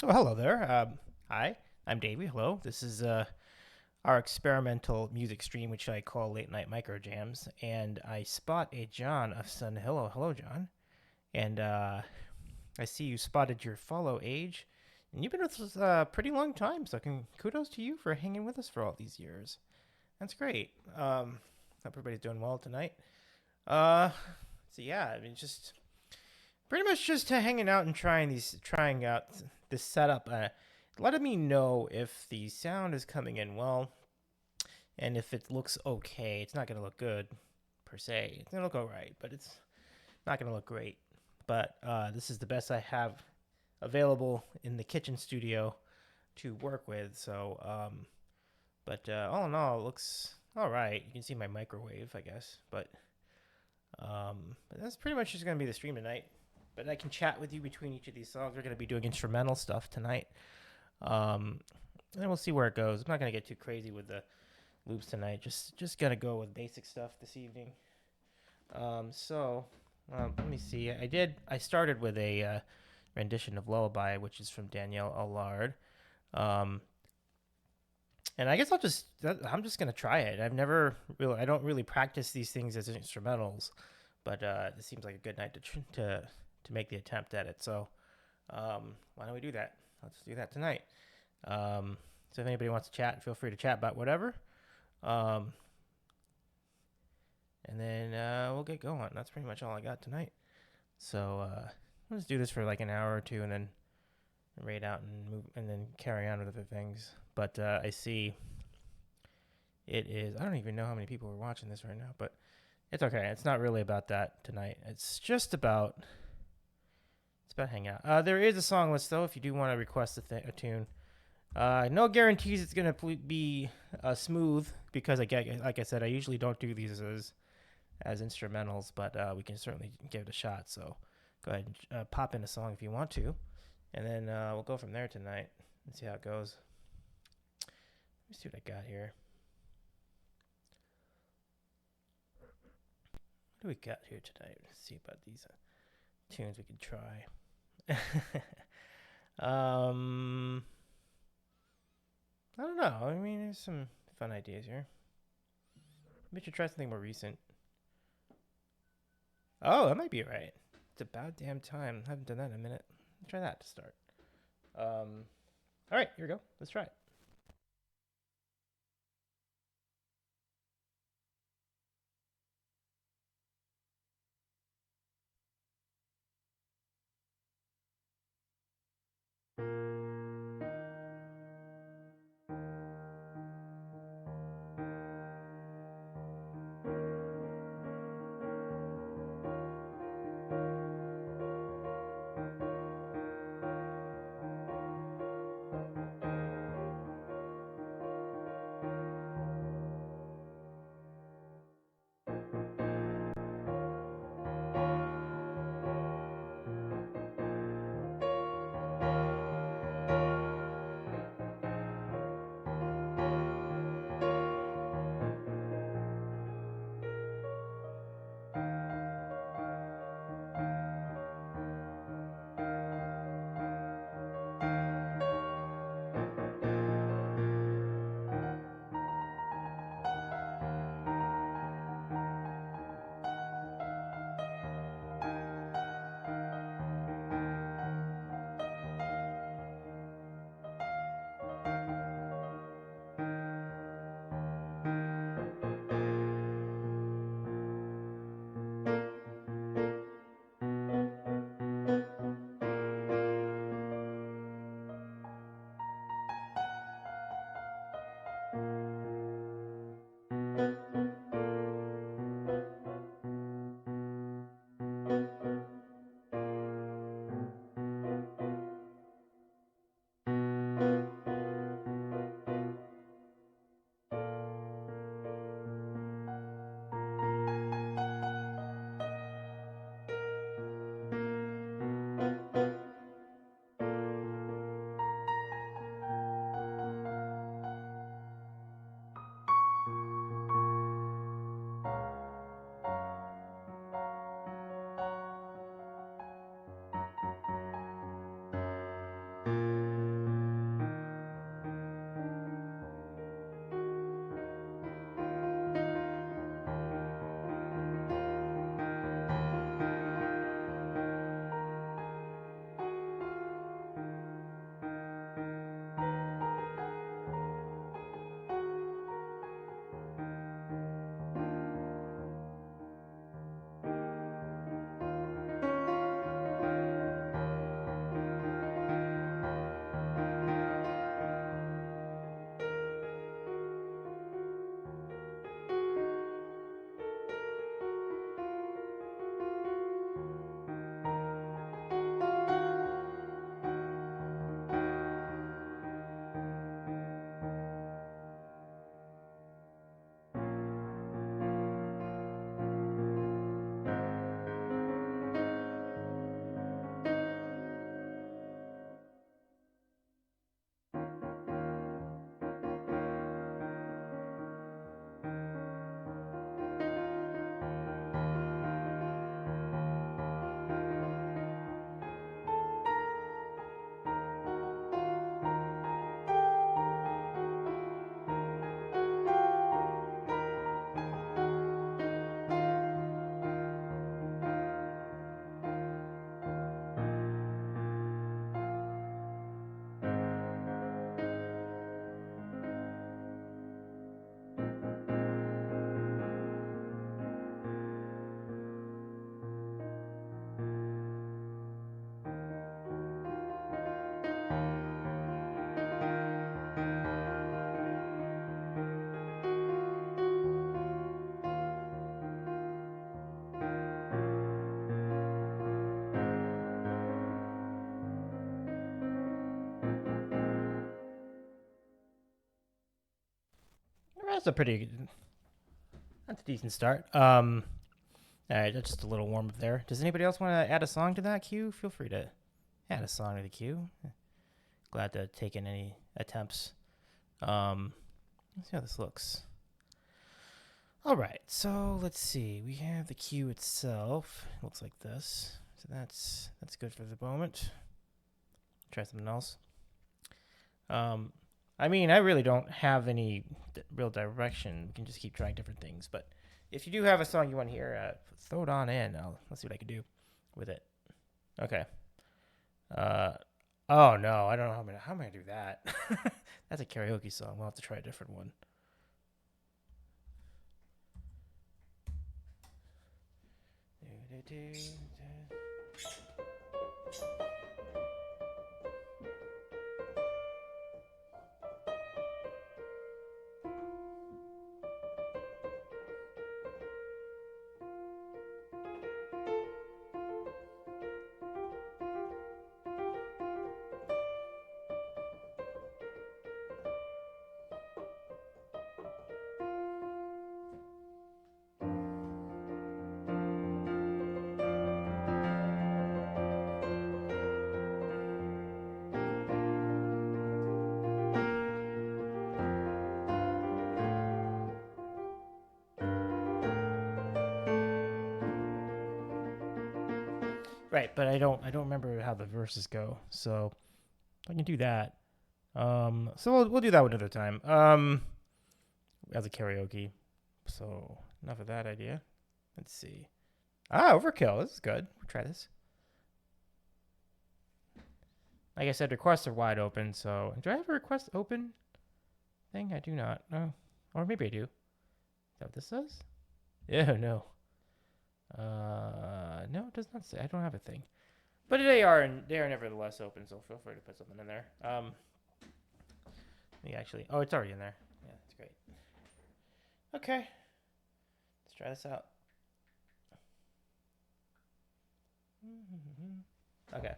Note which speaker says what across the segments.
Speaker 1: Oh, hello there. Hi, I'm Davey. Hello. This is our experimental music stream, which I call Late Night Microjams. And I spot a John of Sun. Hello, John. And I see you spotted your follow age. And you've been with us a pretty long time, so kudos to you for hanging with us for all these years. That's great. Hope everybody's doing well tonight. Uh, so yeah, I mean, just pretty much just hanging out and trying out this setup. Letting me know if the sound is coming in well and if it looks okay. It's not gonna look good per se. It's gonna look alright, but it's not gonna look great. But this is the best I have available in the kitchen studio to work with. But all in all, it looks all right. You can see my microwave, I guess, but that's pretty much just gonna be the stream tonight. But I can chat with you between each of these songs. We're gonna be doing instrumental stuff tonight. Um, and we'll see where it goes. I'm not gonna get too crazy with the loops tonight. Just gonna go with basic stuff this evening. Let me see. I started with a rendition of Lullaby, which is from Danielle Allard. Um, and I guess I'm just gonna try it. I don't really practice these things as instrumentals, but this seems like a good night to make the attempt at it. So why don't we do that? Let's do that tonight. So if anybody wants to chat, feel free to chat about whatever. Um, and then we'll get going. That's pretty much all I got tonight. So let's do this for like an hour or two, and then raid out and move, and then carry on with other things. But I see it is. I don't even know how many people are watching this right now, but it's okay. It's not really about that tonight. It's about hanging out. There is a song list though, if you do want to request a tune. No guarantees it's gonna be smooth because like I said, I usually don't do these as instrumentals, but we can certainly give it a shot. So go ahead and pop in a song if you want to, and then we'll go from there tonight and see how it goes. Let me see what I got here. What do we got here tonight? Let's see about these tunes we could try. um, I don't know. I mean, there's some fun ideas here. We should try something more recent. Oh, that might be right. It's about damn time. I haven't done that in a minute. Let's try that to start. All right, here we go. Let's try it. That's that's a decent start. All right, that's just a little warm up there. Does anybody else want to add a song to that queue? Feel free to add a song to the queue. Glad to take in any attempts. Let's see how this looks. All right, so let's see. We have the queue itself. It looks like this. So that's good for the moment. Try something else. I mean, I really don't have any real direction. We can just keep trying different things. But if you do have a song you want to hear, throw it on in. Let's see what I can do with it. Okay. Oh no, I don't know how am I gonna do that. That's a karaoke song. We'll have to try a different one. Right, but I don't remember how the verses go. So I can do that. So we'll do that another time. As a karaoke. So enough of that idea. Let's see. Overkill. This is good. We'll try this. Like I said, requests are wide open. So do I have a request open thing? I do not. No, or maybe I do. Is that what this says? Yeah, no. No, it does not say. I don't have a thing. But they are nevertheless open. So feel free to put something in there. Me actually. Oh, it's already in there. Yeah, that's great. Okay, let's try this out. Okay.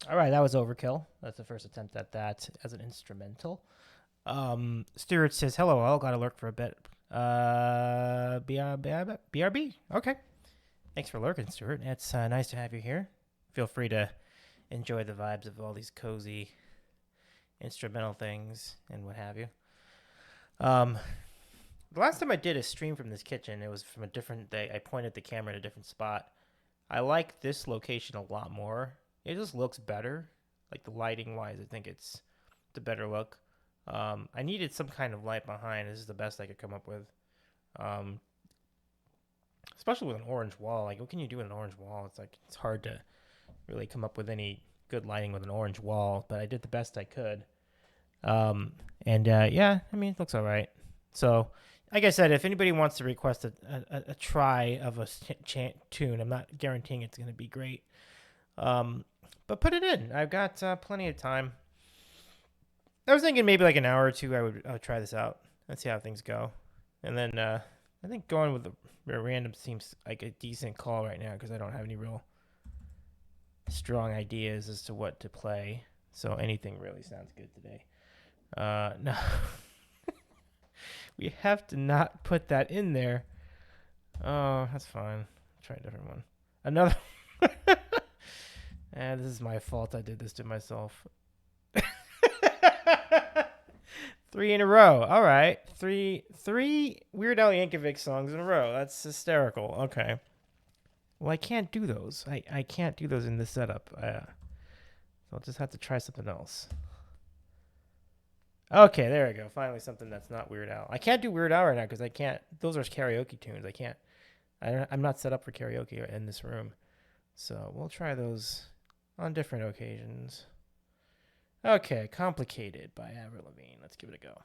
Speaker 1: All right, that was overkill. That's the first attempt at that as an instrumental. Stuart says, hello, all. Got to lurk for a bit. BRB? Okay. Thanks for lurking, Stuart. It's nice to have you here. Feel free to enjoy the vibes of all these cozy instrumental things and what have you. Um, the last time I did a stream from this kitchen, it was from a different day. I pointed the camera at a different spot. I like this location a lot more. It just looks better. Like the lighting wise, I think it's the better look. I needed some kind of light behind. This is the best I could come up with. Um, Especially with an orange wall. Like, what can you do with an orange wall? It's like it's hard to really come up with any good lighting with an orange wall. But I did the best I could. And yeah, I mean, it looks all right. So, like I said, if anybody wants to request a try of a tune, I'm not guaranteeing it's going to be great. But put it in. I've got plenty of time. I was thinking maybe like an hour or two. I would try this out. Let's see how things go, and then I think going with the random seems like a decent call right now because I don't have any real strong ideas as to what to play. So anything really sounds good today. No, we have to not put that in there. Oh, that's fine. Try a different one. Another. This is my fault. I did this to myself. 3 in a row. All right. Three Weird Al Yankovic songs in a row. That's hysterical. Okay. Well, I can't do those. I can't do those in this setup. So I'll just have to try something else. Okay, there we go. Finally, something that's not Weird Al. I can't do Weird Al right now because I can't. Those are karaoke tunes. I can't. I'm not set up for karaoke in this room. So we'll try those on different occasions. Okay, Complicated by Avril Lavigne. Let's give it a go.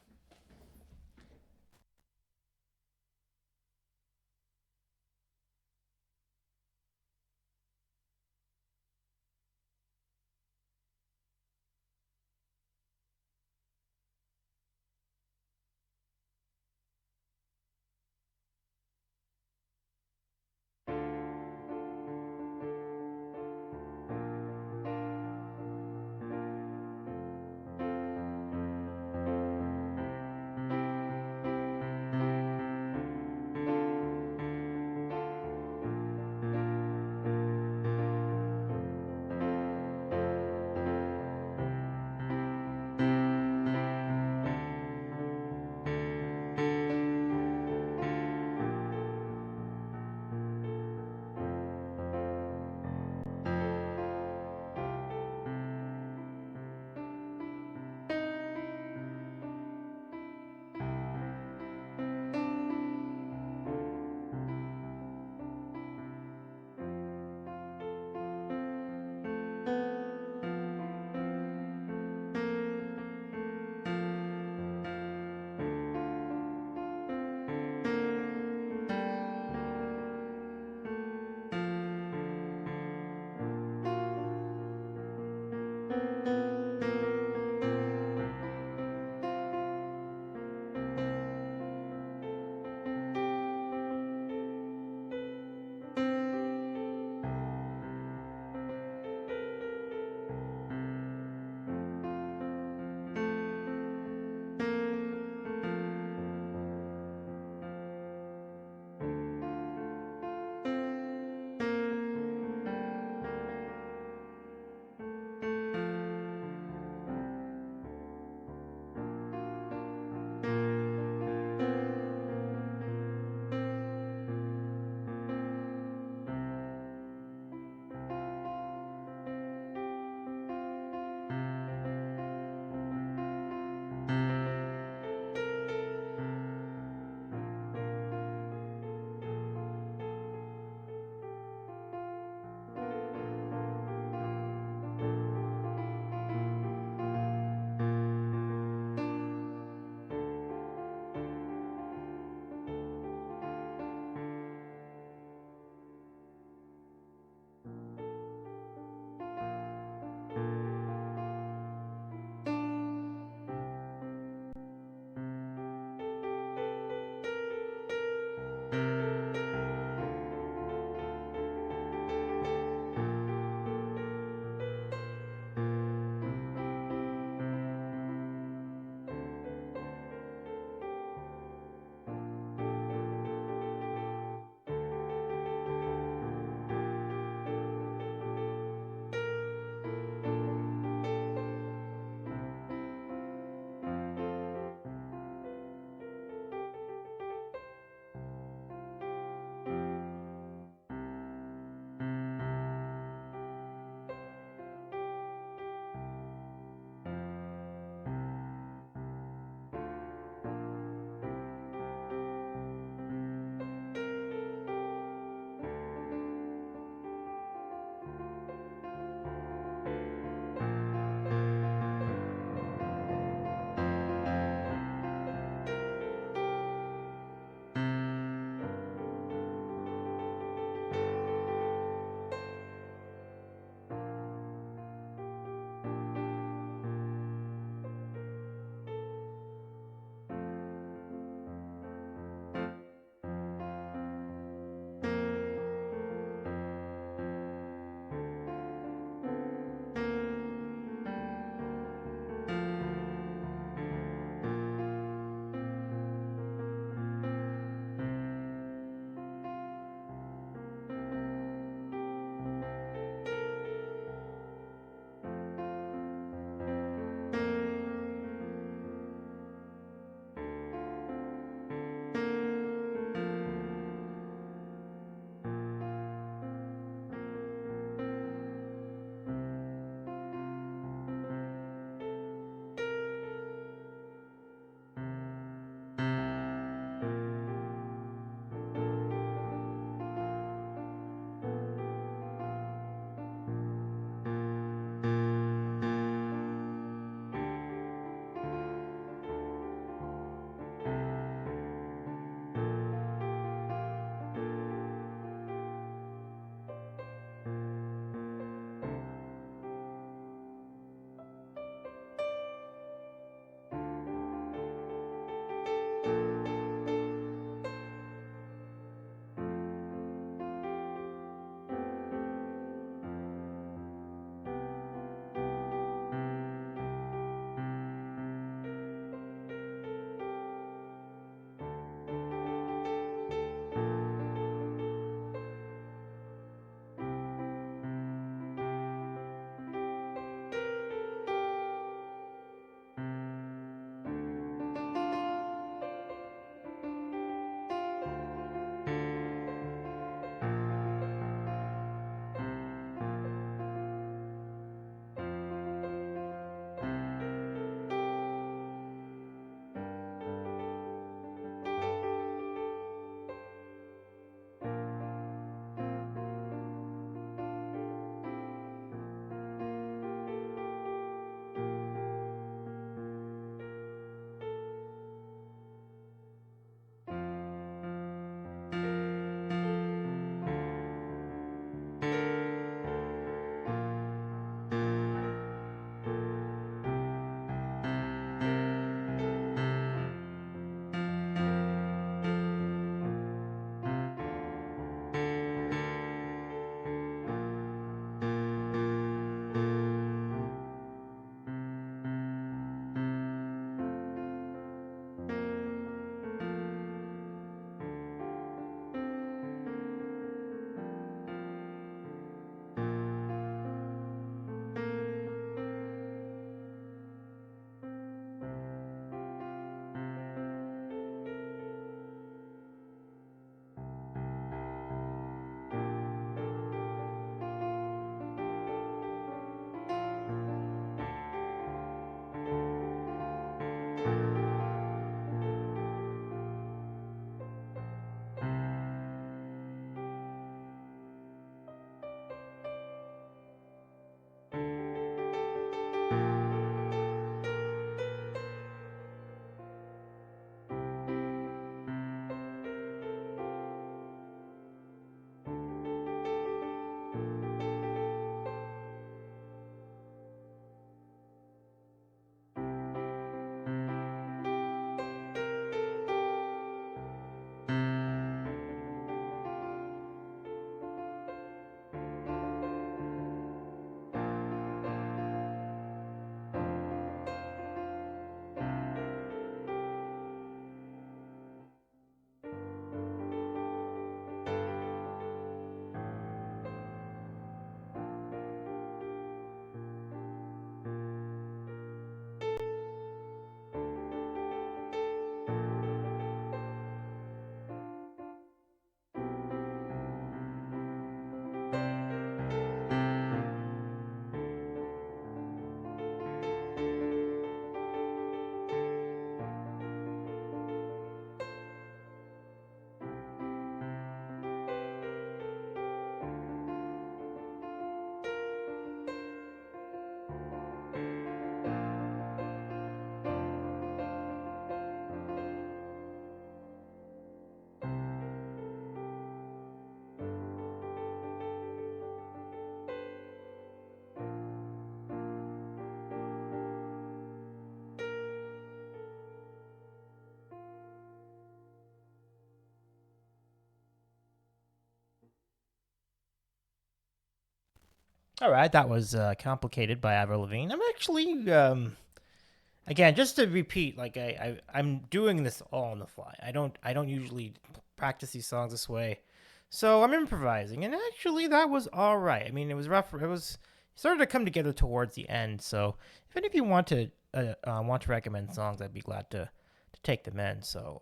Speaker 1: All right, that was Complicated by Avril Lavigne. I'm actually, again, just to repeat, like I'm doing this all on the fly. I don't usually practice these songs this way, so I'm improvising, and actually that was all right. I mean, it was rough. It started to come together towards the end. So if any of you want to recommend songs, I'd be glad to take them in. So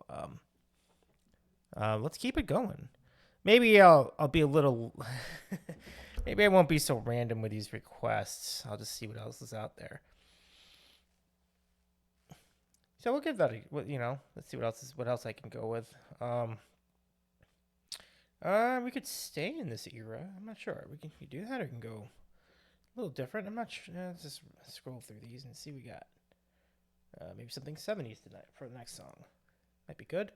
Speaker 1: let's keep it going. Maybe I'll be a little. Maybe I won't be so random with these requests. I'll just see what else is out there. So we'll give that let's see what else I can go with. We could stay in this era. I'm not sure. We do that or we can go a little different. I'm not sure. Let's just scroll through these and see what we got. Maybe something 70s tonight for the next song. Might be good.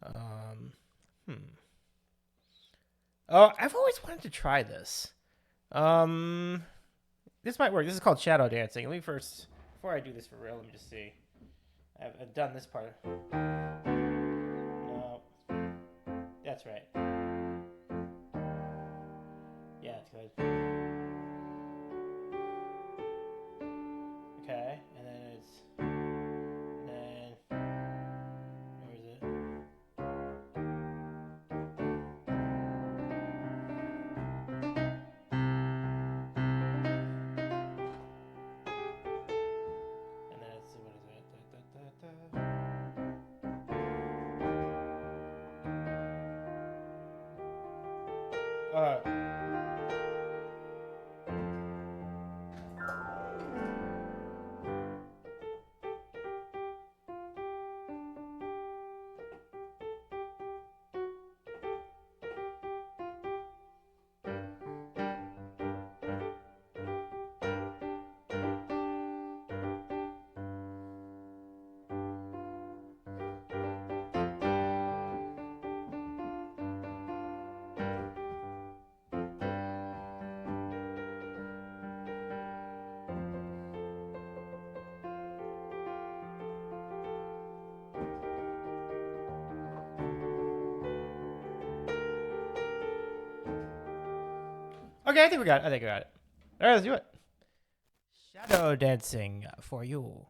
Speaker 1: Um, hmm. Oh, I've always wanted to try this. Um, this might work. This is called Shadow Dancing. Let me first, before I do this for real, let me just see. I've done this part. No, that's right. Yeah, it's good. Okay, and then where is it? And then it's, what is it? Da, da, da, da. Okay, I think we got it. All right, let's do it. Shadow dancing for you.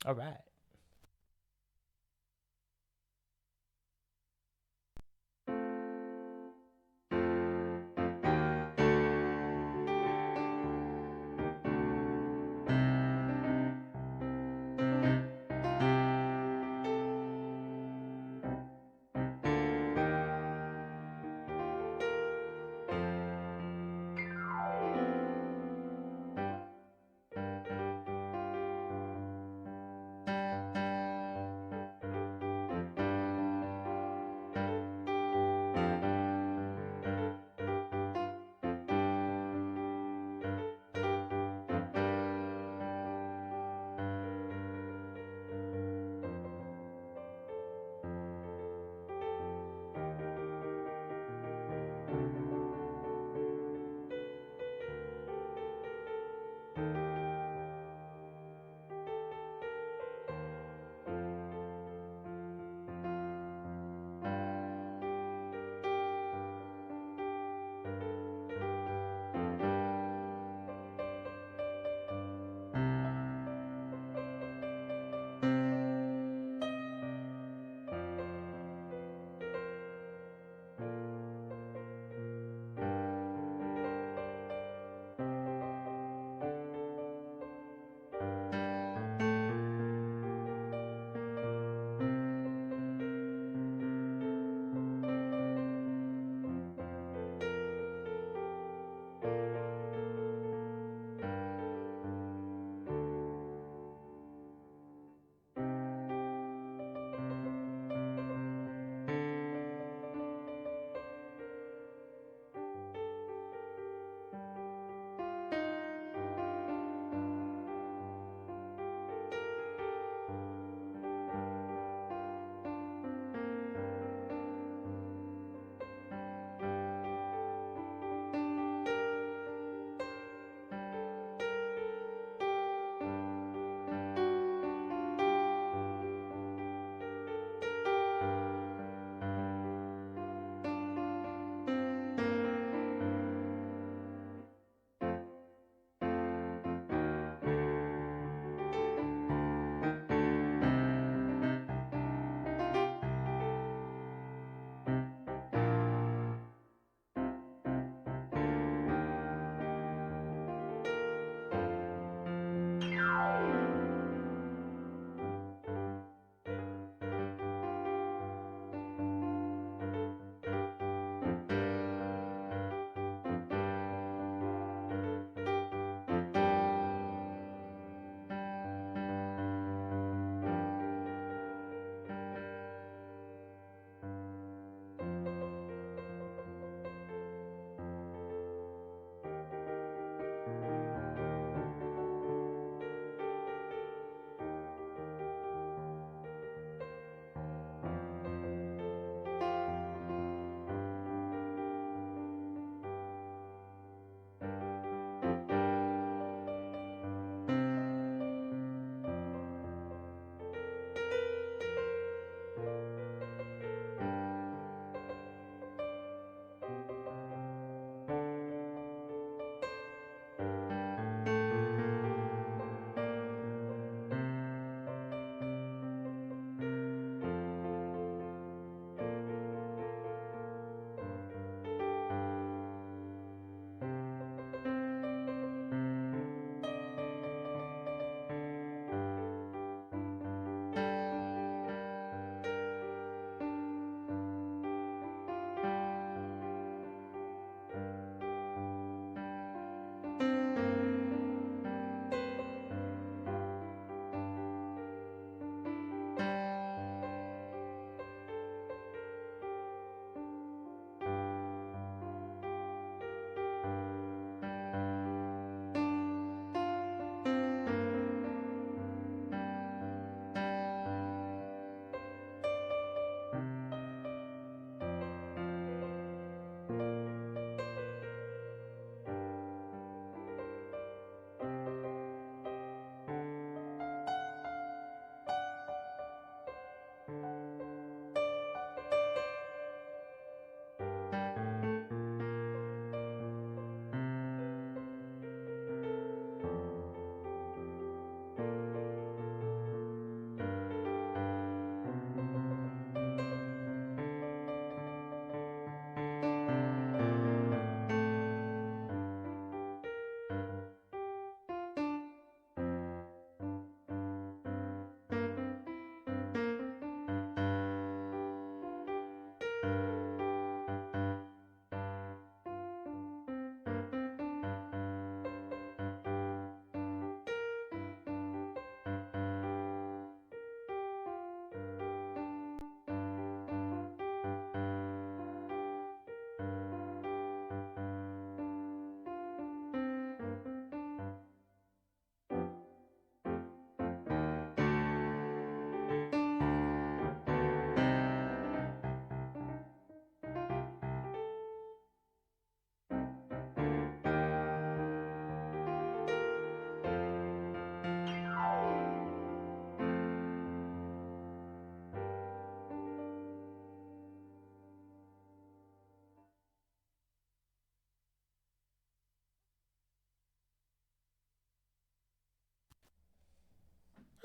Speaker 1: All right.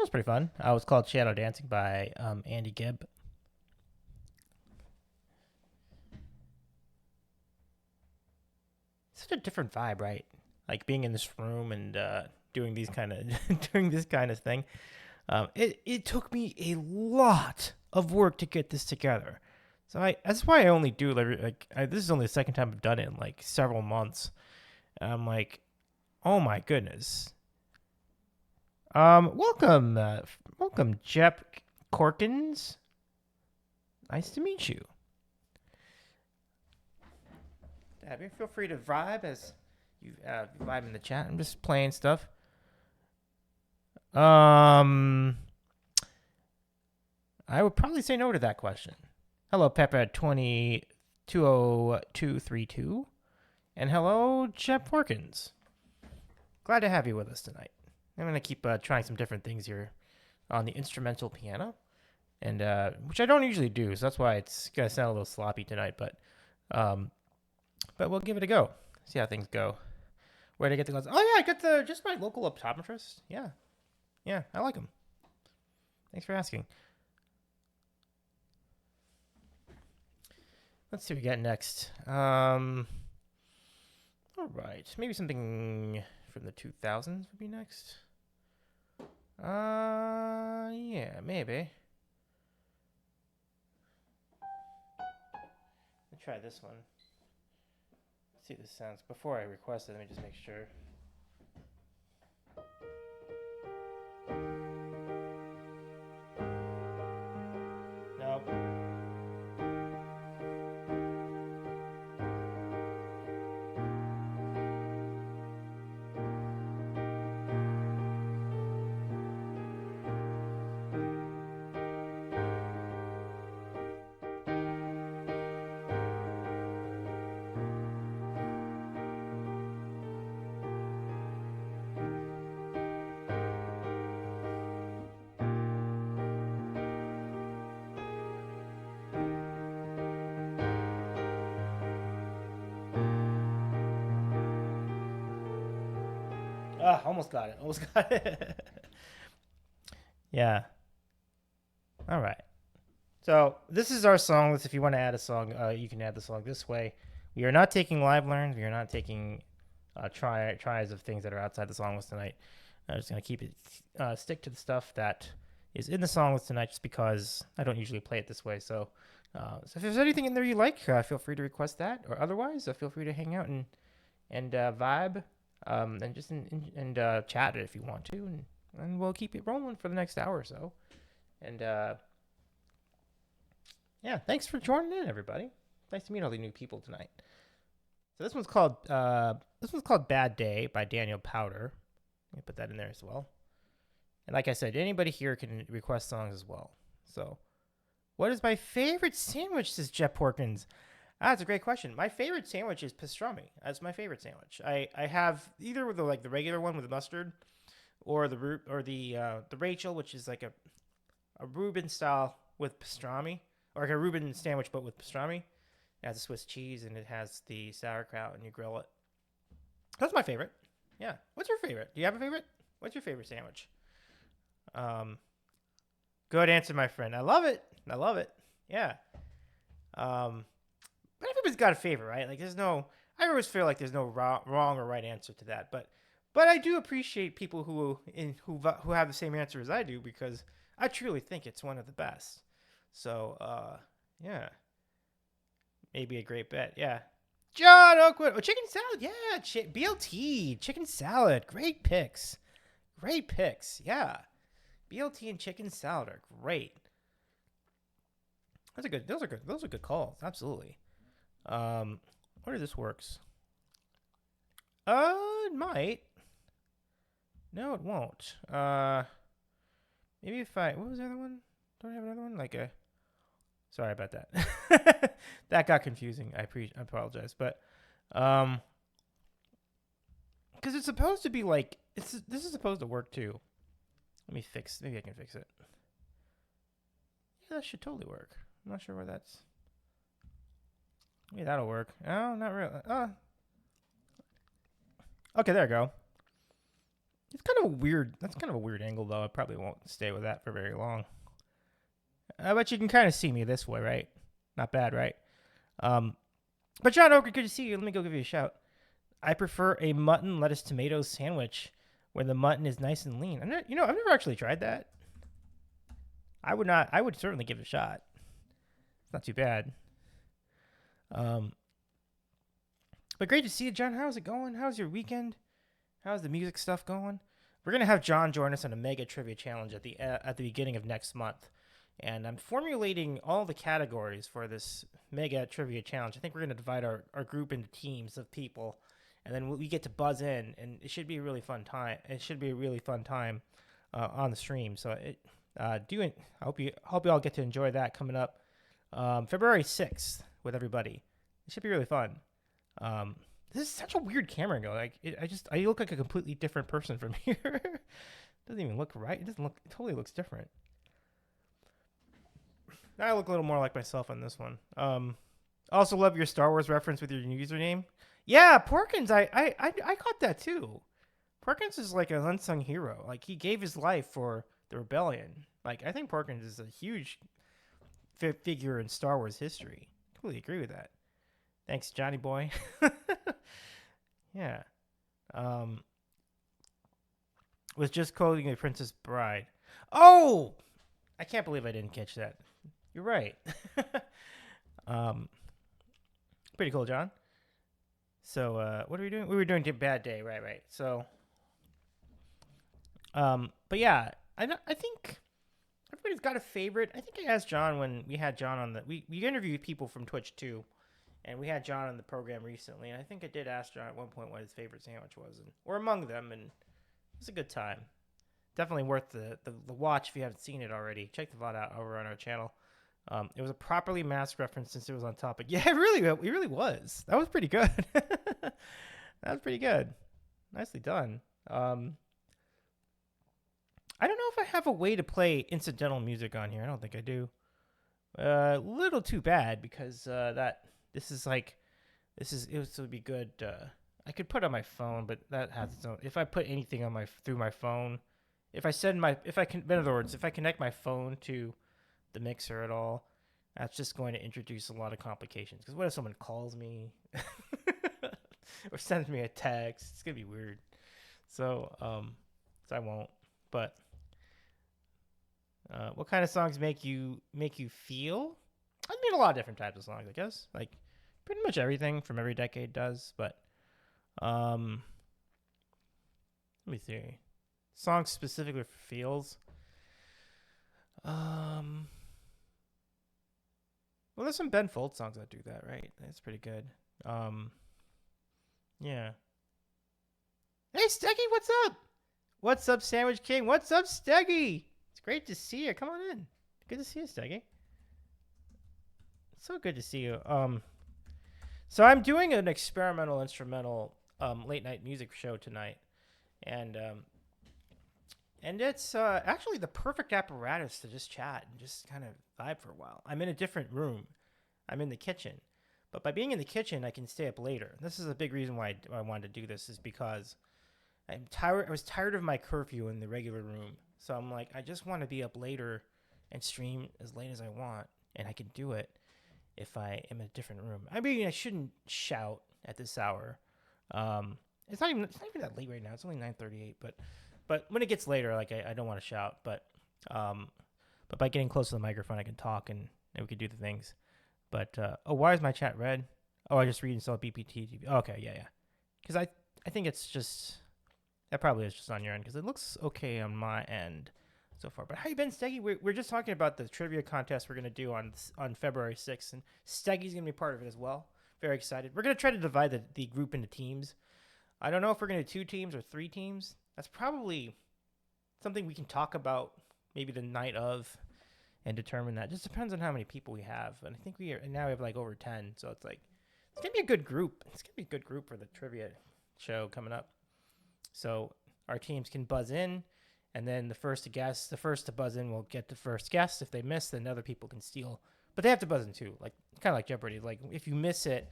Speaker 1: was pretty fun. It was called Shadow Dancing by Andy Gibb. Such a different vibe, right? Like being in this room and doing these kind of doing this kind of thing. It took me a lot of work to get this together. So that's why I only do this is only the second time I've done it in like several months. And I'm like, oh my goodness. Welcome, Jep Corkins. Nice to meet you. Feel free to vibe as you vibe in the chat. I'm just playing stuff. I would probably say no to that question. Hello, Pepper 20232. And hello, Jep Corkins. Glad to have you with us tonight. I'm going to keep trying some different things here on the instrumental piano, and which I don't usually do, so that's why it's going to sound a little sloppy tonight, but we'll give it a go. See how things go. Where did I get the gloves? Oh, yeah, I got just my local optometrist. Yeah, I like them. Thanks for asking. Let's see what we got next. All right, maybe something from the 2000s would be next. Yeah, maybe. Let's try this one. Let's see if this sounds. Before I request it, let me just make sure. Nope. Almost got it. Yeah. All right. So this is our song list. If you want to add a song, you can add the song this way. We are not taking live learns. We are not taking tries of things that are outside the song list tonight. I'm just going to keep it, stick to the stuff that is in the song list tonight just because I don't usually play it this way. So if there's anything in there you like, feel free to request that. Or otherwise, feel free to hang out and vibe. And just chat it if you want to, and we'll keep it rolling for the next hour or so. And yeah, thanks for joining in, everybody. Nice to meet all the new people tonight. So this one's called "Bad Day" by Daniel Powder. Let me put that in there as well. And like I said, anybody here can request songs as well. So, what is my favorite sandwich? Says Jeff Porkins. That's a great question. My favorite sandwich is pastrami. That's my favorite sandwich. I have either with the regular one with the mustard, or the Rachel, which is like a Reuben style with pastrami, or like a Reuben sandwich but with pastrami. It has a Swiss cheese and it has the sauerkraut and you grill it. That's my favorite. Yeah. What's your favorite? Do you have a favorite? What's your favorite sandwich? Good answer, my friend. I love it. Yeah. But everybody's got a favorite, right? Like I always feel like there's no wrong or right answer to that. But I do appreciate people who have the same answer as I do because I truly think it's one of the best. So, yeah. Maybe a great bet. Yeah. John Oakwood. Oh, chicken salad. Yeah. BLT. Chicken salad. Great picks. Yeah. BLT and chicken salad are great. Those are good calls. Absolutely. Where this works. It might. No, it won't. Maybe if what was the other one? Don't I have another one? Sorry about that. That got confusing. I apologize, but because it's supposed to be this is supposed to work too. Maybe I can fix it. Yeah, that should totally work. I'm not sure where that's. Maybe that'll work. Oh, not really. Okay, there we go. It's kind of a weird. That's kind of a weird angle, though. I probably won't stay with that for very long. But you can kind of see me this way, right? Not bad, right? Um, but John Oaker, good to see you. Let me go give you a shout. I prefer a mutton lettuce tomato sandwich where the mutton is nice and lean. I've never actually tried that. I would not. I would certainly give it a shot. It's not too bad. But great to see you, John. How's it going? How's your weekend? How's the music stuff going? We're gonna have John join us on a mega trivia challenge at the beginning of next month, and I'm formulating all the categories for this mega trivia challenge. I think we're gonna divide our group into teams of people, and then we get to buzz in, and it should be a really fun time. On the stream. So I hope you all get to enjoy that coming up February 6th with everybody. It should be really fun. This is such a weird camera angle. Like, I look like a completely different person from here. It doesn't even look right. It totally looks different. Now I look a little more like myself on this one. Also love your Star Wars reference with your username. Yeah, Porkins, I caught that too. Porkins is like an unsung hero. Like, he gave his life for the rebellion. Like, I think Porkins is a huge figure in Star Wars history. Totally agree with that. Thanks, Johnny boy. Yeah. Was just quoting The Princess Bride. Oh! I can't believe I didn't catch that. You're right. Pretty cool, John. So, what are we doing? We were doing Bad Day, right. So, but yeah, I think everybody's got a favorite. I think I asked John when we had John on we interviewed people from Twitch too, and we had John on the program recently, and I think I did ask John at one point what his favorite sandwich was, or among them, and it was a good time. Definitely worth the watch if you haven't seen it already. Check the VOD out over on our channel. It was a properly masked reference since it was on topic. Yeah, it really was. That was pretty good. That was pretty good. Nicely done. I don't know if I have a way to play incidental music on here. I don't think I do. A little too bad because it would be good. I could put it on my phone, but that has its own. If I put anything on through my phone, in other words, if I connect my phone to the mixer at all, that's just going to introduce a lot of complications. Because what if someone calls me or sends me a text? It's gonna be weird. So I won't. But what kind of songs make you feel? I mean, a lot of different types of songs, I guess. Like pretty much everything from every decade does. But let me see. Songs specifically for feels. Well, there's some Ben Folds songs that do that, right? That's pretty good. Yeah. Hey, Steggy, what's up? What's up, Sandwich King? What's up, Steggy? It's great to see you. Come on in. Good to see you, Steggy. It's so good to see you. So I'm doing an experimental instrumental late night music show tonight, and it's actually the perfect apparatus to just chat and just kind of vibe for a while. I'm in a different room. I'm in the kitchen. But by being in the kitchen, I can stay up later. This is a big reason why I wanted to do this, is because I'm tired. I was tired of my curfew in the regular room. So I'm like, I just want to be up later and stream as late as I want. And I can do it if I am in a different room. I mean, I shouldn't shout at this hour. It's not even that late right now. It's only 9:38, but when it gets later, like I don't want to shout, but by getting close to the microphone, I can talk and we can do the things. But why is my chat red? Oh, I just reinstalled BPT TV. Oh, okay, yeah. Because I think it's just, that probably is just on your end, because it looks okay on my end so far. But how you been, Steggy? We're just talking about the trivia contest we're gonna do on February 6th, and Steggy's gonna be part of it as well. Very excited. We're gonna try to divide the group into teams. I don't know if we're gonna do 2 teams or 3 teams. That's probably something we can talk about maybe the night of and determine that. Just depends on how many people we have. And I think we have like over 10. So it's like, it's going to be a good group. It's going to be a good group for the trivia show coming up. So our teams can buzz in, and then the first to buzz in will get the first guess. If they miss, then other people can steal. But they have to buzz in too. Like, kind of like Jeopardy. Like, if you miss it,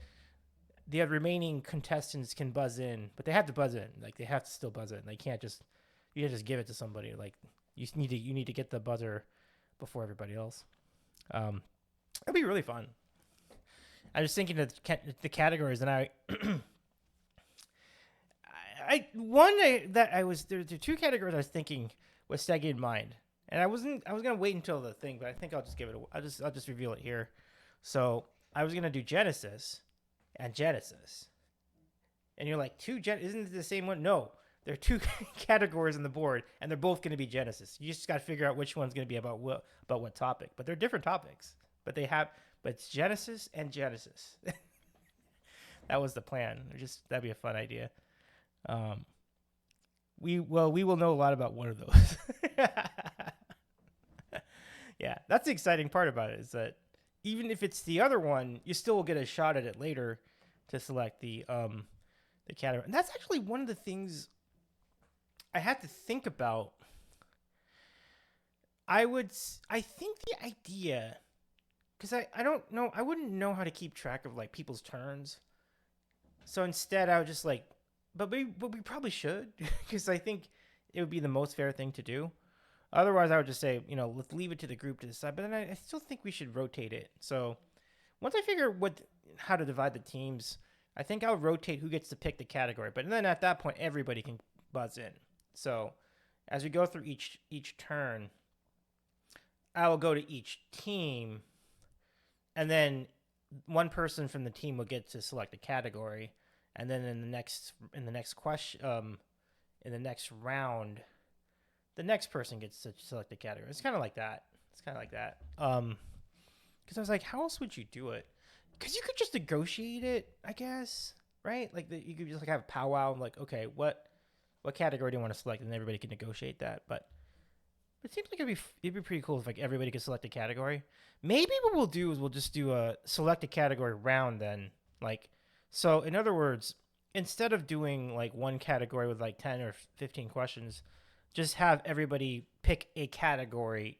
Speaker 1: the remaining contestants can buzz in, but they have to buzz in. Like, they have to still buzz in. They can't just You just give it to somebody. Like you need to get the buzzer before everybody else. It'd be really fun. I was thinking of the categories, and there are two categories I was thinking with Steggy in mind, and I was gonna wait until the thing, but I think I'll just give it. I'll just reveal it here. So I was gonna do Genesis and Genesis, and you're like isn't it the same one? No, there are two categories on the board, and they're both gonna be Genesis. You just got to figure out which one's gonna be about what topic, but they're different topics. But it's Genesis and Genesis. That was the plan. That'd be a fun idea. We will know a lot about one of those. Yeah, that's the exciting part about it, is that even if it's the other one, you still will get a shot at it later to select the category. And that's actually one of the things I had to think about. I think the idea, because I don't know, I wouldn't know how to keep track of like people's turns. So instead, I would just like, but we probably should, because I think it would be the most fair thing to do. Otherwise, I would just say, let's leave it to the group to decide. But then I still think we should rotate it. So once I figure how to divide the teams, I think I'll rotate who gets to pick the category. But then at that point, everybody can buzz in. So as we go through each turn, I will go to each team, and then one person from the team will get to select a category, and then in the next round, the next person gets to select a category. It's kind of like that. Because I was like, how else would you do it? Because you could just negotiate it, I guess, right? Like you could just like have a powwow and like, okay, what category do you want to select, and everybody can negotiate that. But it seems like it'd be pretty cool if like everybody could select a category. Maybe what we'll do is we'll just do a select a category round then. Like, so in other words, instead of doing like one category with like 10 or 15 questions, just have everybody pick a category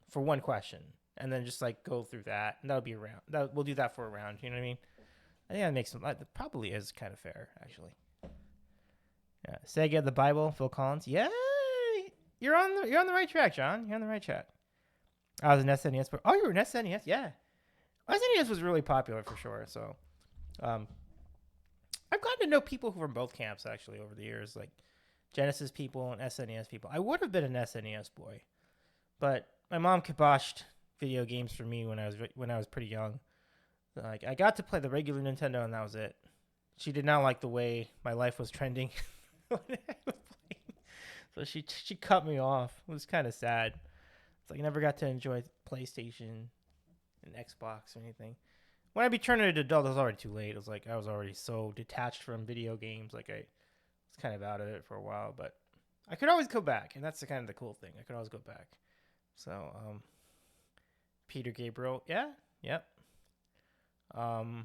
Speaker 1: for one question, and then just like go through that, and that'll be a round. We'll do that for a round. You know what I mean? I think that probably is kind of fair, actually. Yeah, Sega, the Bible, Phil Collins. Yeah, you're on the right track, John. You're on the right track. I was an SNES. Oh, you were an SNES? Yeah. SNES was really popular for sure. So, I've gotten to know people who were in both camps actually over the years, like Genesis people and SNES people. I would have been an SNES boy, but my mom kiboshed video games for me when I was pretty young. Like, I got to play the regular Nintendo, and that was it. She did not like the way my life was trending when I was playing, so she cut me off. It was kind of sad. It's like I never got to enjoy PlayStation and Xbox or anything. When I be turning into adult, it was already too late. It was like I was already so detached from video games. Like I was kind of out of it for a while, but I could always go back, and that's the kind of the cool thing. I could always go back. So, Peter Gabriel, yeah, yep. Well,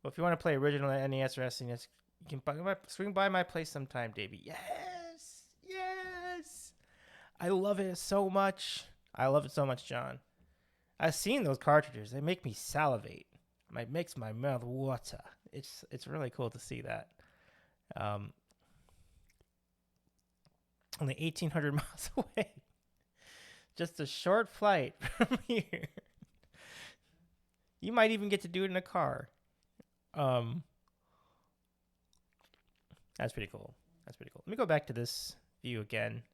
Speaker 1: if you want to play original NES or SNES, you can swing by my place sometime, Davey. Yes. I love it so much. John. I've seen those cartridges. They make me salivate. It makes my mouth water. It's really cool to see that. Only 1,800 miles away. Just a short flight from here. You might even get to do it in a car. That's pretty cool. Let me go back to this view again.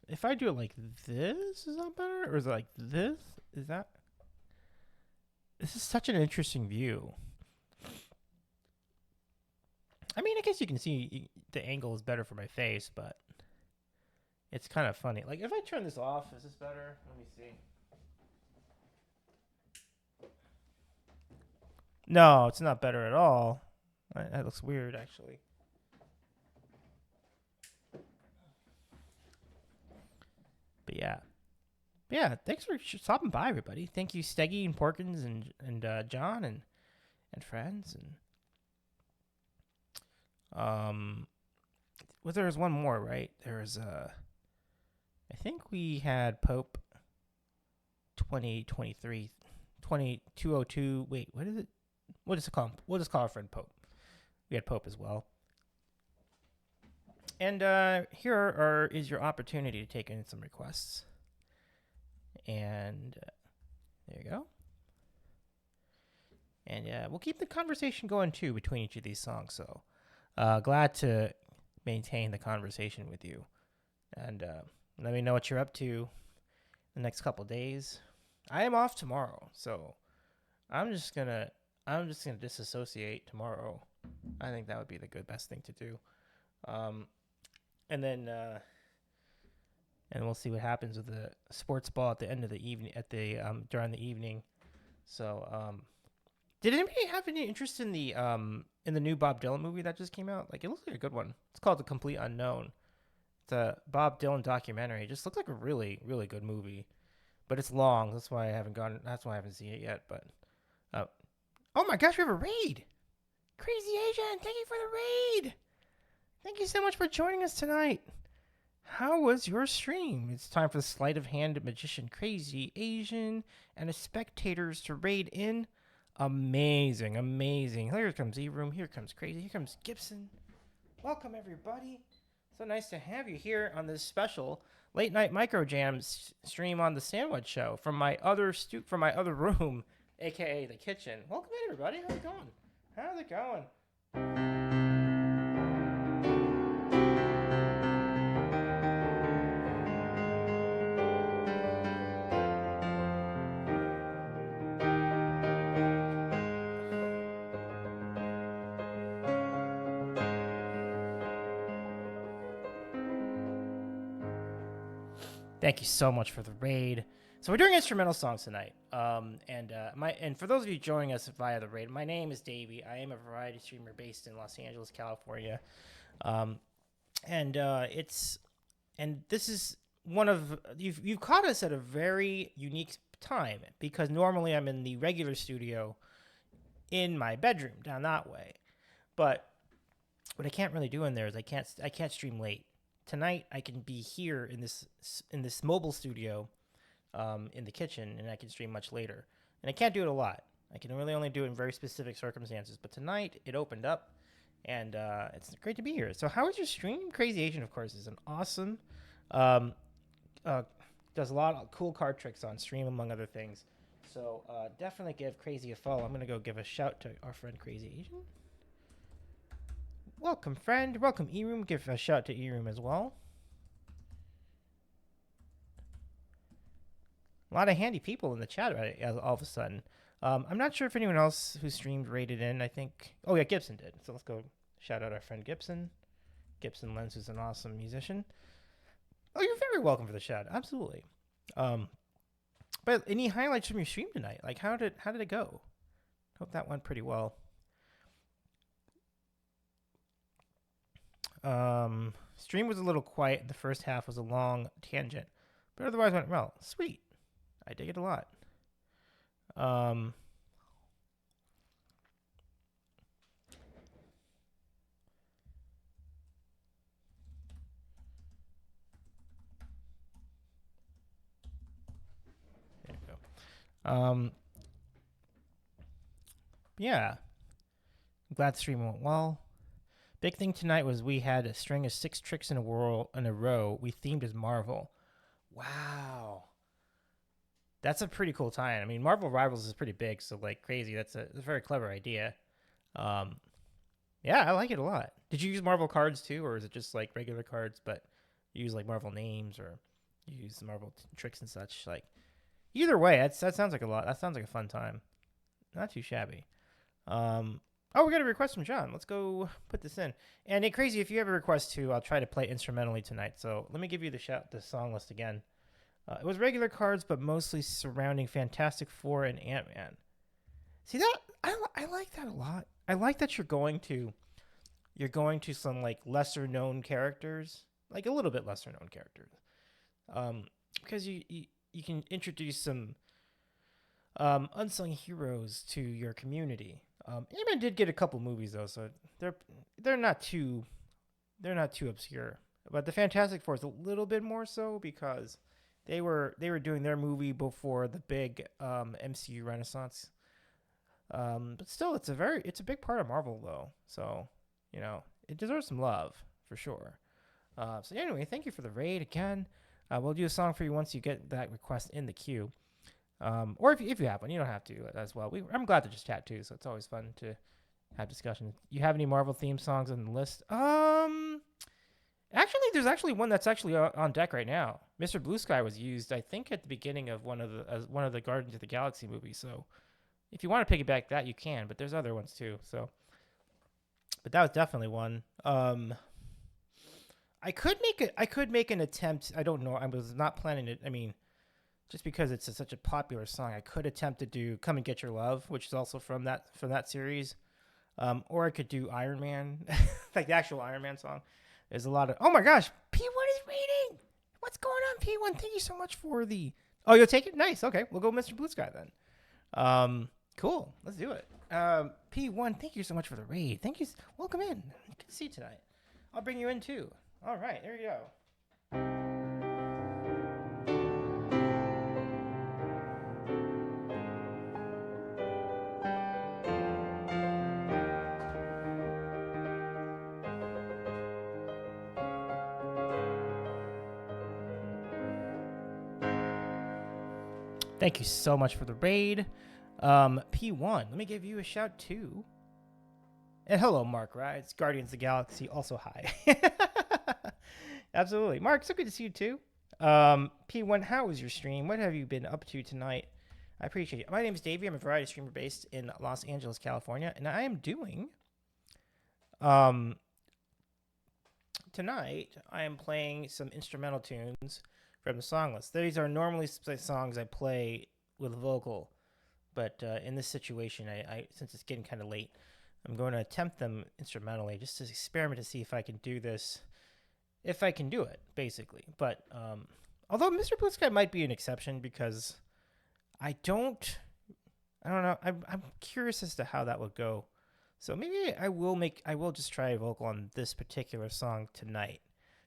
Speaker 1: If I do it like this, is that better? Or is it like this? This is such an interesting view. I mean, I guess you can see the angle is better for my face, but it's kind of funny. Like, if I turn this off, is this better? Let me see. No, it's not better at all. That looks weird, actually. But yeah. Thanks for stopping by, everybody. Thank you, Steggy and Porkins and John and friends and well, there was one more, right? There was I think we had Pope 2023 2202. Wait, what is it? We'll just call our friend Pope. We had Pope as well. And is your opportunity to take in some requests. And there you go. And we'll keep the conversation going too between each of these songs. So glad to maintain the conversation with you. And let me know what you're up to the next couple days. I am off tomorrow, so I'm just gonna disassociate tomorrow. I think that would be the best thing to do. And then and we'll see what happens with the sports ball at the end of the evening, during the evening. So did anybody have any interest in the new Bob Dylan movie that just came out? Like, it looks like a good one. It's called The Complete Unknown. It's a Bob Dylan documentary. It just looks like a really, really good movie, but it's long. That's why I haven't seen it yet. But oh my gosh, we have a raid! Crazy Asian, thank you for the raid. Thank you so much for joining us tonight. How was your stream? It's time for the sleight of hand magician Crazy Asian and the spectators to raid in. Amazing, amazing. Here comes E-Room. Here comes Crazy. Here comes Gibson. Welcome, everybody. So nice to have you here on this special late night microjams stream on the Sandwich Show from my other room, aka the kitchen. Welcome in, everybody. How's it going? How's it going? Thank you so much for the raid. So we're doing instrumental songs tonight. And for those of you joining us via the raid, my name is Davey. I am a variety streamer based in Los Angeles, California. This is one of you've caught us at a very unique time, because normally I'm in the regular studio in my bedroom down that way. But what I can't really do in there is I can't stream late. Tonight I can be here in this mobile studio in the kitchen, and I can stream much later. And I can't do it a lot. I can really only do it in very specific circumstances. But tonight it opened up, and it's great to be here. So how was your stream? Crazy Asian, of course, is an awesome, does a lot of cool card tricks on stream, among other things. So definitely give Crazy a follow. I'm going to go give a shout to our friend Crazy Asian. Welcome, friend. Welcome, E-Room. Give a shout to E-Room as well. A lot of handy people in the chat all of a sudden. I'm not sure if anyone else who streamed rated in. I think... Oh, yeah, Gibson did. So let's go shout out our friend Gibson. Gibson Lenz, who's an awesome musician. Oh, you're very welcome for the shout. Absolutely. But any highlights from your stream tonight? Like, how did it go? Hope that went pretty well. Stream was a little quiet. The first half was a long tangent, but otherwise went well. Sweet. I dig it a lot. There you go. Yeah. I'm glad the stream went well. Big thing tonight was we had a string of 6 tricks in a row. We themed as Marvel. Wow. That's a pretty cool tie-in. I mean, Marvel Rivals is pretty big, so like Crazy, that's a very clever idea. Yeah, I like it a lot. Did you use Marvel cards too, or is it just like regular cards, but you use like Marvel names, or you use Marvel tricks and such? Like, either way, that sounds like a lot. That sounds like a fun time. Not too shabby. Oh, we got a request from John. Let's go put this in. And hey, Crazy, if you have a request too, I'll try to play instrumentally tonight. So let me give you the song list again. It was regular cards, but mostly surrounding Fantastic Four and Ant-Man. See that? I like that a lot. I like that you're going to some like lesser known characters, like a little bit lesser known characters, because you can introduce some unsung heroes to your community. Ant-Man did get a couple movies though, so they're not too obscure. But the Fantastic Four is a little bit more so, because they were doing their movie before the big MCU renaissance. But still, it's a big part of Marvel though, so it deserves some love for sure. So anyway, thank you for the raid again. We'll do a song for you once you get that request in the queue. Or if you have one, you don't have to as well. I'm glad to just chat too, so it's always fun to have discussions. You have any Marvel theme songs on the list? Actually, there's actually one that's actually on deck right now. Mr. Blue Sky was used, I think, at the beginning of one of the Guardians of the Galaxy movies. So if you want to piggyback that, you can. But there's other ones too. So, but that was definitely one. I could make an attempt. I don't know. I was not planning it. I mean, just because it's such a popular song, I could attempt to do "Come and Get Your Love," which is also from that series. Or I could do Iron Man, like the actual Iron Man song. There's a lot of. Oh my gosh, P1 is reading. What's going on, P1? Thank you so much for the. Oh, you'll take it. Nice. Okay, we'll go, Mr. Blue Sky then. Cool. Let's do it. P1, thank you so much for the raid. Thank you. Welcome in. Good to see you tonight. I'll bring you in too. All right, there you go. Thank you so much for the raid. P1, let me give you a shout too. And hello, Mark Rides, Guardians of the Galaxy, also hi. Absolutely. Mark, so good to see you too. P1, how was your stream? What have you been up to tonight? I appreciate it. My name is Davey. I'm a variety streamer based in Los Angeles, California, and I am doing... tonight, I am playing some instrumental tunes from the song list. These are normally songs I play with vocal, but in this situation, I since it's getting kind of late, I'm going to attempt them instrumentally just to experiment to see if I can do this, if I can do it, basically. But although Mr. Blue Sky might be an exception because I don't know. I'm curious as to how that would go. So maybe I will just try a vocal on this particular song tonight,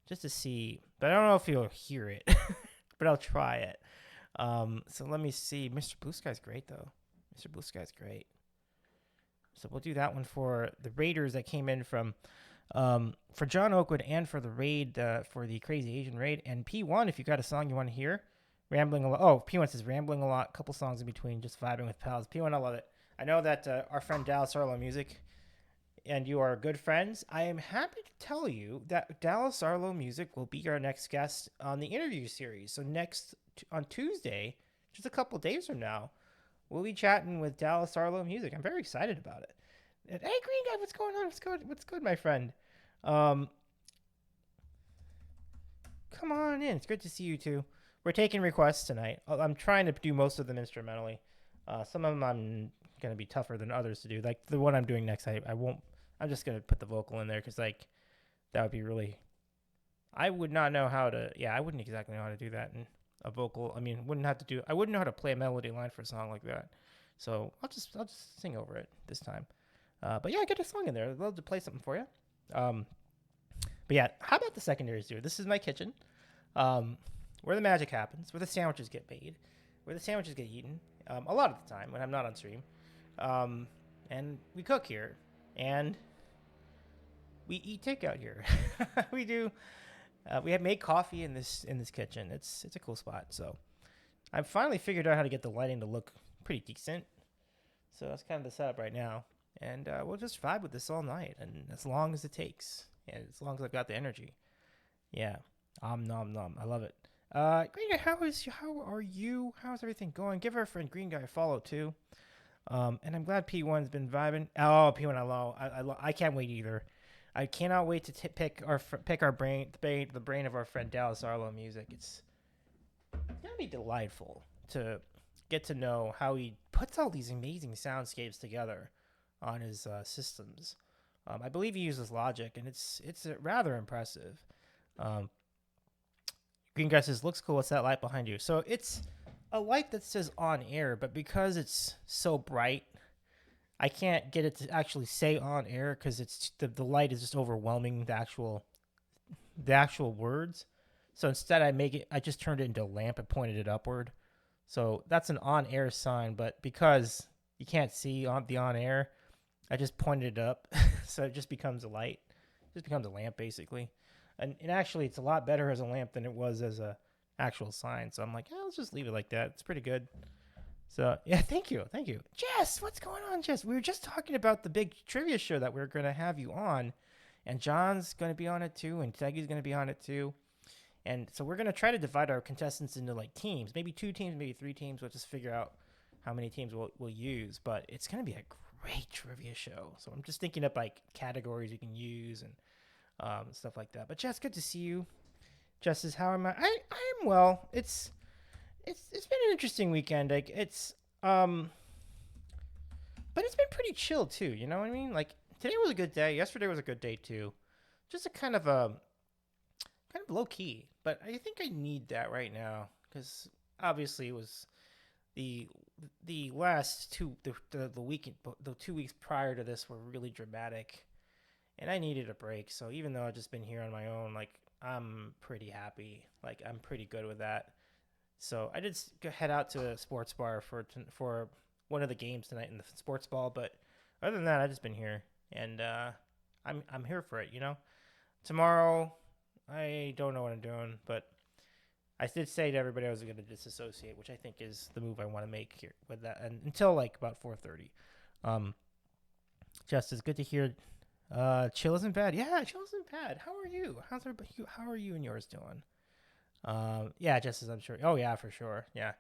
Speaker 1: just to see. But I don't know if you'll hear it, but I'll try it. So let me see. Mr. Blue Sky's great though. Mr. Blue Sky's great. So we'll do that one for the raiders that came in from, for John Oakwood and for the raid, for the Crazy Asian raid. And P1, if you got a song you want to hear, rambling a lot. Oh, P1 says rambling a lot. Couple songs in between, just vibing with pals. P1, I love it. I know that our friend Dallas Arlo Music and you are good friends. I am happy to tell you that Dallas Arlo Music will be our next guest on the interview series. So on Tuesday, just a couple days from now, we'll be chatting with Dallas Arlo Music. I'm very excited about it. And, hey, Green Guy, what's going on? What's good, my friend? Come on in. It's good to see you too. We're taking requests tonight. I'm trying to do most of them instrumentally. Some of them I'm going to be tougher than others to do. Like the one I'm doing next, I won't. I'm just going to put the vocal in there because like that would be really. I would not know how to. Yeah, I wouldn't exactly know how to do that in a vocal. I mean, I wouldn't know how to play a melody line for a song like that. So I'll just sing over it this time. But yeah, get a song in there. I'd love to play something for you. But yeah, how about the secondaries here? This is my kitchen, where the magic happens, where the sandwiches get made, where the sandwiches get eaten. A lot of the time when I'm not on stream, and we cook here, and we eat takeout here. We do. We have made coffee in this kitchen. It's a cool spot. So I've finally figured out how to get the lighting to look pretty decent. So that's kind of the setup right now, and we'll just vibe with this all night, and as long as it takes, and as long as I've got the energy. Yeah, nom nom. I love it. Green Guy, how are you? How's everything going? Give our friend Green Guy a follow too. And I'm glad P1's been vibing. Oh, P1, I can't wait either. I cannot wait to pick our brain, the brain of our friend Dallas Arlo Music. It's gonna be delightful to get to know how he puts all these amazing soundscapes together on his systems. I believe he uses Logic, and it's rather impressive. Green Guy says, looks cool. What's that light behind you? So it's a light that says on air, but because it's so bright, I can't get it to actually say on air because it's the light is just overwhelming the actual words. So instead I just turned it into a lamp and pointed it upward. So that's an on air sign, but because you can't see the on air, I just pointed it up. So it just becomes a light. It just becomes a lamp basically. and actually, it's a lot better as a lamp than it was as a actual sign. So I'm like, let's just leave it like that. It's pretty good. So yeah, thank you, Jess. What's going on, Jess? We were just talking about the big trivia show that we're gonna have you on, and John's gonna be on it too, and Teggy's gonna be on it too. And so we're gonna try to divide our contestants into like teams, maybe 2 teams, maybe 3 teams. We'll just figure out how many teams we'll use. But it's gonna be a great trivia show. So I'm just thinking up like categories we can use and stuff like that. But Jess, good to see you. Jess is how am I? I am well. It's been an interesting weekend. Like but it's been pretty chill too. You know what I mean? Like today was a good day. Yesterday was a good day too. Just a kind of low key. But I think I need that right now because obviously it was the last the weekend the 2 weeks prior to this were really dramatic, and I needed a break. So even though I've just been here on my own, like I'm pretty happy. Like I'm pretty good with that. So I did head out to a sports bar for one of the games tonight in the sports ball. But other than that, I've just been here, and I'm here for it. You know, tomorrow I don't know what I'm doing, but I did say to everybody I was going to disassociate, which I think is the move I want to make here with that, and until like about 4:30. Um, Just as good to hear. Chill isn't bad. Yeah, chill isn't bad. How are you? How's everybody? How are you and yours doing? Yeah, just as I'm sure. Oh yeah, for sure. Yeah,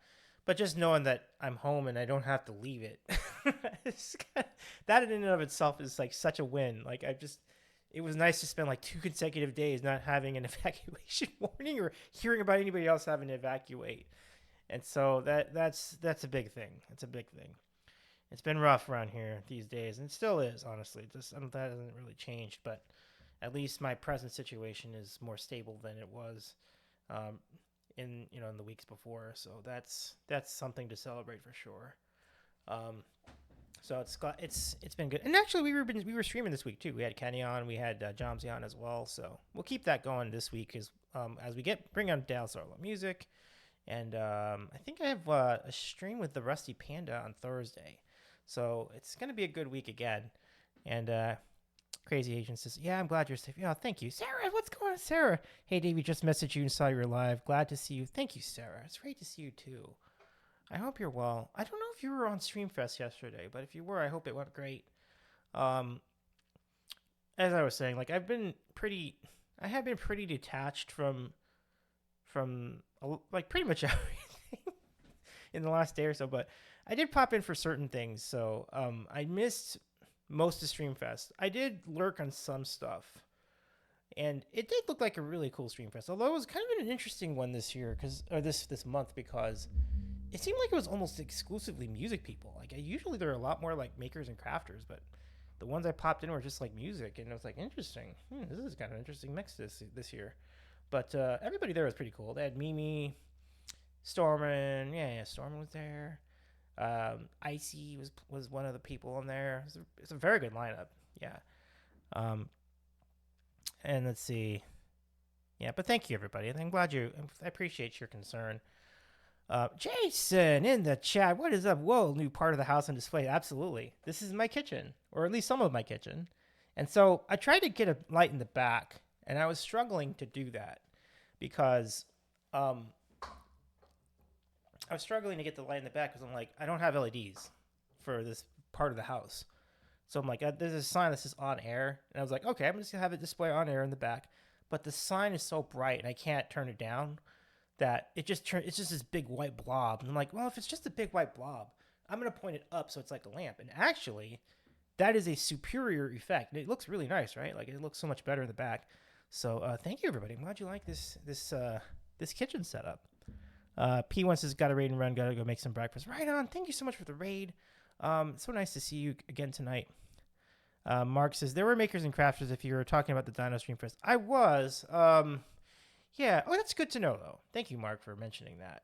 Speaker 1: but just knowing that I'm home and I don't have to leave it, that in and of itself is like such a win. Like it was nice to spend like 2 consecutive days not having an evacuation warning or hearing about anybody else having to evacuate, and so that's a big thing. It's a big thing. It's been rough around here these days, and it still is. Honestly, that hasn't really changed, but at least my present situation is more stable than it was um, in the weeks before. So that's something to celebrate for sure. Um, so it's been good. And actually, we were streaming this week too. We had Kenny on, we had Jomsy on as well. So we'll keep that going this week as we bring on Dallas Arlo Music, and I think I have a stream with the Rusty Panda on Thursday. So it's gonna be a good week again. And Crazy Agent says, "Yeah, I'm glad you're safe." Yeah, thank you, Sarah. What's going on, Sarah? Hey, Davey, just messaged you and saw you were live. Glad to see you. Thank you, Sarah. It's great to see you too. I hope you're well. I don't know if you were on Streamfest yesterday, but if you were, I hope it went great. Um, as I was saying, like I have been pretty detached from like pretty much everything in the last day or so, but I did pop in for certain things. So I missed most of Streamfest. I did lurk on some stuff, and it did look like a really cool Streamfest. Although it was kind of an interesting one this year, this month, because it seemed like it was almost exclusively music people. Like usually there are a lot more like makers and crafters, but the ones I popped in were just like music, and it was like interesting. This is kind of an interesting mix this year. But everybody there was pretty cool. They had Mimi, Stormin, yeah, Stormin was there. Icy was one of the people on there. It's a very good lineup. Yeah. And let's see. Yeah, but thank you everybody. I appreciate your concern. Jason in the chat. What is up? Whoa, new part of the house on display. Absolutely. This is my kitchen, or at least some of my kitchen. And so I tried to get a light in the back, and I was struggling to do that because I was struggling to get the light in the back because I'm like, I don't have LEDs for this part of the house. So I'm like, there's a sign that says on air. And I was like, okay, I'm just going to have it display on air in the back. But the sign is so bright and I can't turn it down that it's just this big white blob. And I'm like, well, if it's just a big white blob, I'm going to point it up so it's like a lamp. And actually, that is a superior effect. It looks really nice, right? Like it looks so much better in the back. So thank you, everybody. I'm glad you like this kitchen setup. P1 says, got a raid and run, gotta go make some breakfast. Right on. Thank you so much for the raid. It's so nice to see you again tonight. Mark says, there were makers and crafters if you were talking about the Dino Stream Fest. I was. Yeah. Oh, that's good to know, though. Thank you, Mark, for mentioning that.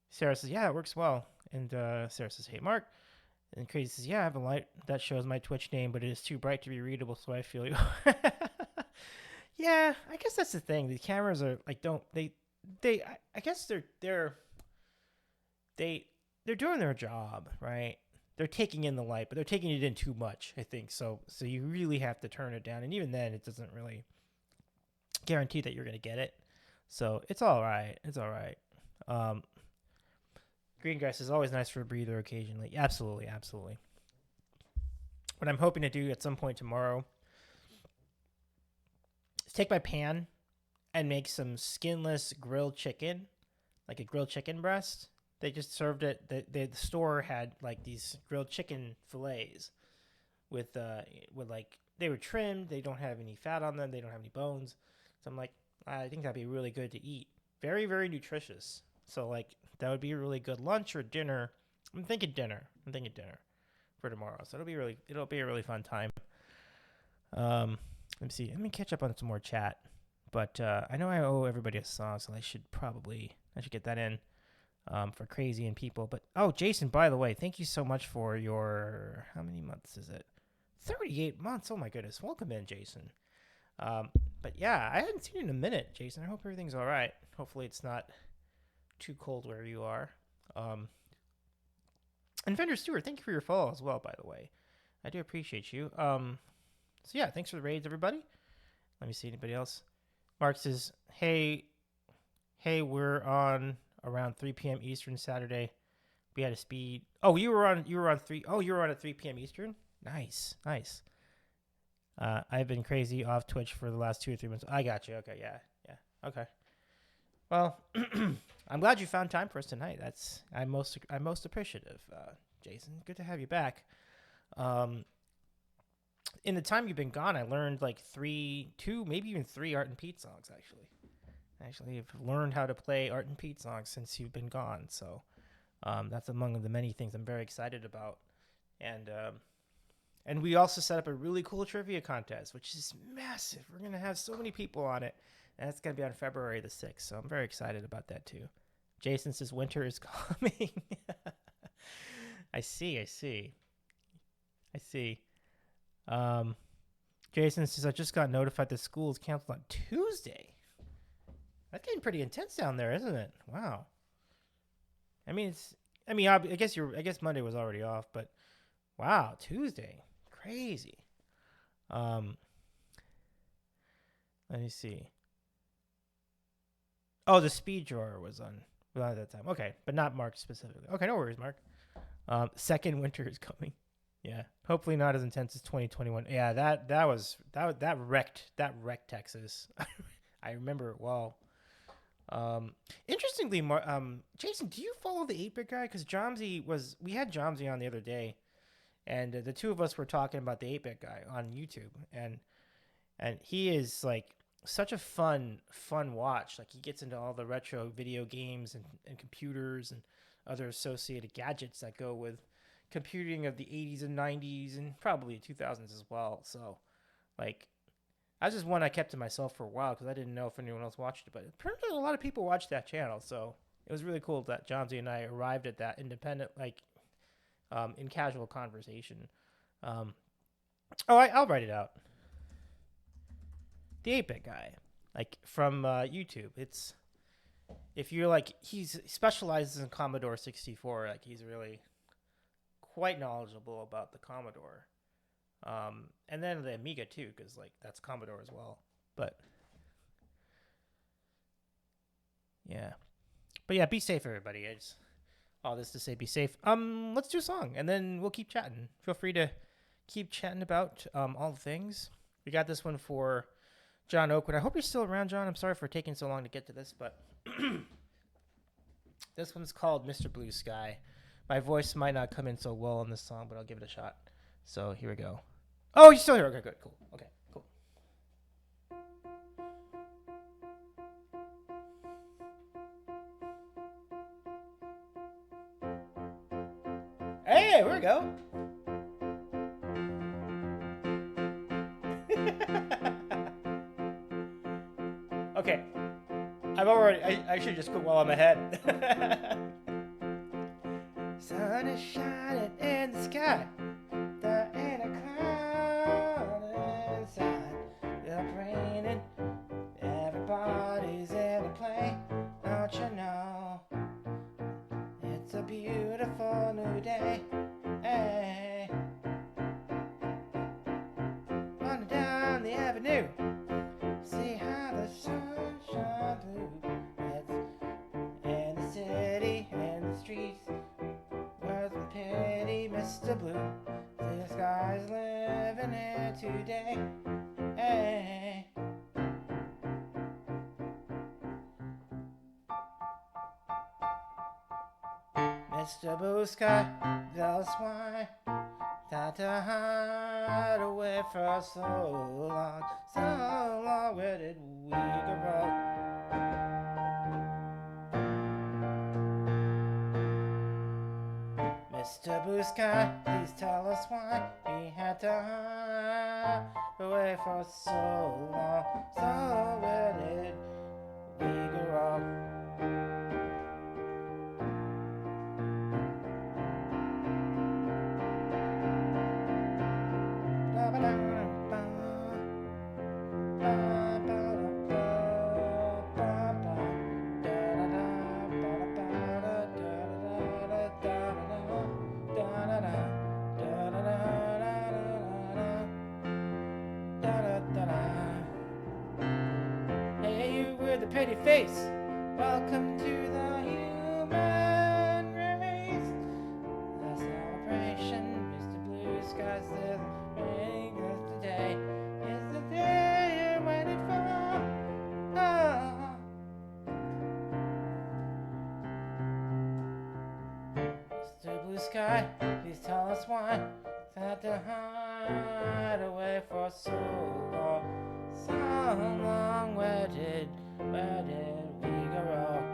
Speaker 1: Sarah says, yeah, it works well. And Sarah says, hey, Mark. And Crazy says, yeah, I have a light that shows my Twitch name, but it is too bright to be readable, so I feel you. Yeah, I guess that's the thing. The cameras are like I guess they're doing their job, right? They're taking in the light, but they're taking it in too much, I think. So you really have to turn it down, and even then, it doesn't really guarantee that you're gonna get it. So it's all right. It's all right. Green grass is always nice for a breather occasionally. Absolutely, absolutely. What I'm hoping to do at some point tomorrow is take my pan and make some skinless grilled chicken, like a grilled chicken breast. They just served it. The store had like these grilled chicken fillets with like they were trimmed. They don't have any fat on them. They don't have any bones. So I'm like, I think that'd be really good to eat. Very, very nutritious. So like that would be a really good lunch or dinner. I'm thinking dinner for tomorrow. So it'll be a really fun time. Let me see. Let me catch up on some more chat. But I know I owe everybody a song, so I should get that in for Crazy and people. But Jason, by the way, thank you so much for your, how many months is it? 38 months. Oh my goodness. Welcome in, Jason. But yeah, I hadn't seen you in a minute, Jason. I hope everything's all right. Hopefully it's not too cold where you are. And Vendor Stewart, thank you for your follow as well, by the way. I do appreciate you. So yeah, thanks for the raids, everybody. Let me see anybody else. Mark says, hey, we're on around 3 p.m. Eastern Saturday. We had a speed. Oh, you were on at 3 p.m. Eastern? Nice. I've been crazy off Twitch for the last 2 or 3 months. I got you. Okay, yeah. Okay. Well, I'm glad you found time for us tonight. I'm most appreciative, Jason. Good to have you back. In the time you've been gone, I learned like 2, maybe even 3 Art and Pete songs. Actually, I've learned how to play Art and Pete songs since you've been gone. So that's among the many things I'm very excited about. And we also set up a really cool trivia contest, which is massive. We're going to have so many people on it. And it's going to be on February the 6th. So I'm very excited about that, too. Jason says winter is coming. I see. Jason says, I just got notified that school is canceled on Tuesday. That's getting pretty intense down there, isn't it? Wow. I guess Monday was already off, but wow, Tuesday. Crazy. Let me see. Oh, the speed drawer was on at that time. Okay, but not Mark specifically. Okay, no worries, Mark. Second winter is coming. Yeah, hopefully not as intense as 2021. Yeah, that wrecked Texas. I remember it well. Interestingly, Jason, do you follow the 8-Bit guy? Because we had Jomsy on the other day, and the two of us were talking about the 8-Bit guy on YouTube, and he is like such a fun watch. Like he gets into all the retro video games and computers and other associated gadgets that go with computing of the 80s and 90s and probably 2000s as well. So like I was just one I kept to myself for a while because I didn't know if anyone else watched it, but apparently a lot of people watched that channel. So it was really cool that Johnsy and I arrived at that independent, like in casual conversation. I'll write it out. The 8-Bit guy, like from YouTube. It's if you're like he specializes in Commodore 64. Like he's really quite knowledgeable about the Commodore, and then the Amiga too, because like that's Commodore as well. But yeah, be safe, everybody. It's all this to say, be safe. Let's do a song, and then we'll keep chatting. Feel free to keep chatting about all the things. We got this one for John Oakwood. I hope you're still around, John. I'm sorry for taking so long to get to this, but this one's called Mr. Blue Sky. My voice might not come in so well on this song, but I'll give it a shot. So here we go. Oh, you're still here. Okay, good. Cool. Okay, cool. Hey, here we go. Okay. I should just quit while I'm ahead. Sun is shining in the sky. There ain't a cloud inside. It's raining. Everybody's in a plane. Don't you know? It's a beautiful new day. Hey. Running down the avenue. See how the Mr. Blue. This guy's living here today. Hey. Mr. Blue Sky, tell us why that to hide away for so long, so long. Where did we go wrong? Mr. Blue Sky, please tell us why we had to hide away for so long, so where did we go wrong? Hey, you with the pretty face, welcome to the human race. A celebration, Mr. Blue Sky says, make us today is the day you're waiting for. Oh. Mr. Blue Sky, please tell us why had to hide away for so long, so long. Where did we go wrong?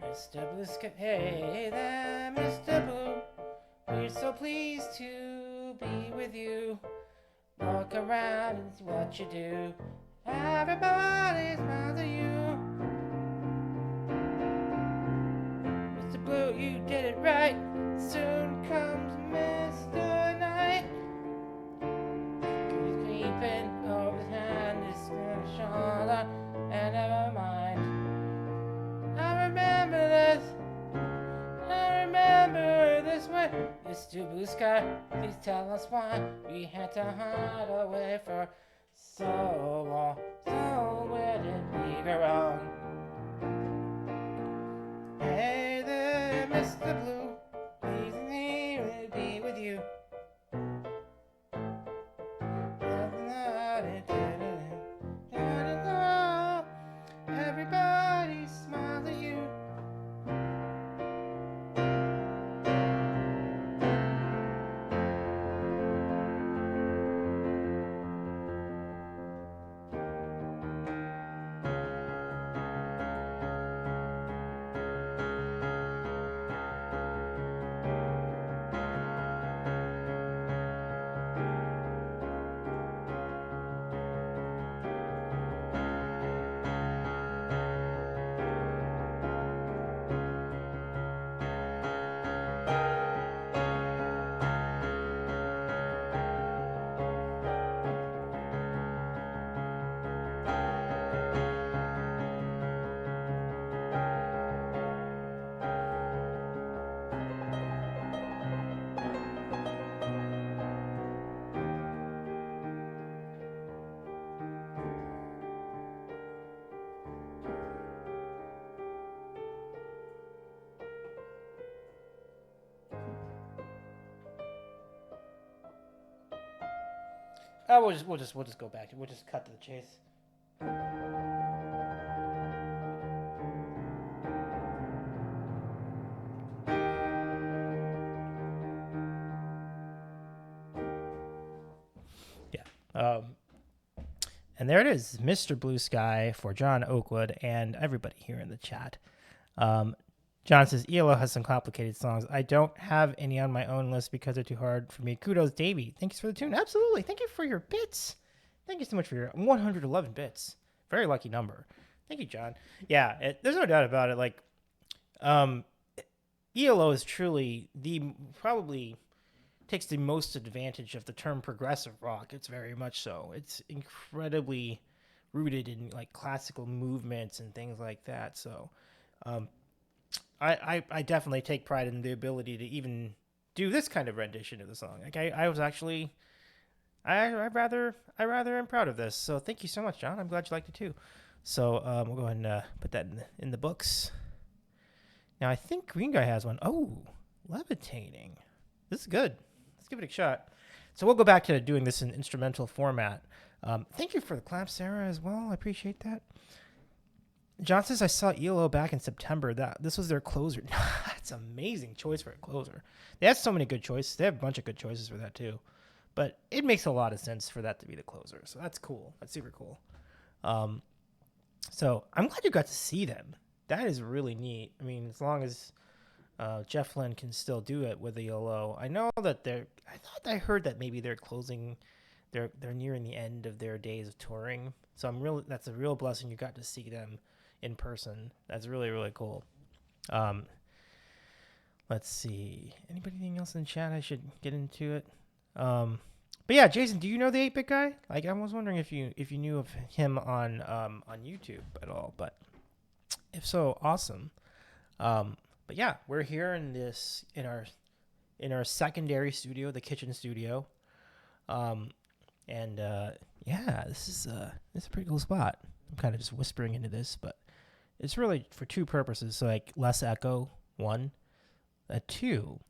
Speaker 1: Mr. Blue Sky, hey there, Mr. Blue. We're so pleased to be with you. Walk around and see what you do. Everybody smiles at you. Mr. Blue, you did it right. Soon comes Mr. Night. He's creeping over his hand, his shoulder, and never mind. I remember this. I remember this way. Mr. Blue Sky, please tell us why we had to hide away for so long. So where did we go wrong? Hey there, Mr. Blue, please let me be with you. Everybody smiles at you. We'll just go back. We'll just cut to the chase. Yeah. And there it is, Mr. Blue Sky for John Oakwood and everybody here in the chat. John says, ELO has some complicated songs. I don't have any on my own list because they're too hard for me. Kudos, Davey. Thanks for the tune. Absolutely. Thank you for your bits. Thank you so much for your 111 bits. Very lucky number. Thank you, John. Yeah, there's no doubt about it. Like, ELO is truly probably takes the most advantage of the term progressive rock. It's very much so. It's incredibly rooted in like classical movements and things like that. So, I definitely take pride in the ability to even do this kind of rendition of the song. Like I rather am proud of this. So thank you so much, John. I'm glad you liked it too. So we'll go ahead and put that in the books. Now I think green guy has one. Oh, levitating. This is good. Let's give it a shot. So we'll go back to doing this in instrumental format. Thank you for the clap, Sarah, as well. I appreciate that. John says I saw ELO back in September. That this was their closer. That's an amazing choice for a closer. They have so many good choices. They have a bunch of good choices for that too. But it makes a lot of sense for that to be the closer. So that's cool. That's super cool. So I'm glad you got to see them. That is really neat. I mean, as long as Jeff Lynne can still do it with the ELO. I know that I heard that maybe they're closing. They're nearing the end of their days of touring. So that's a real blessing. You got to see them in person. That's really, really cool. Let's see. Anything else in chat? I should get into it. But yeah, Jason, do you know the 8-bit guy? Like, I was wondering if you knew of him on YouTube at all. But if so, awesome. But yeah, we're here in our secondary studio, the kitchen studio. Yeah, this is a pretty cool spot. I'm kind of just whispering into this, but it's really for two purposes. So like less echo, one. Two,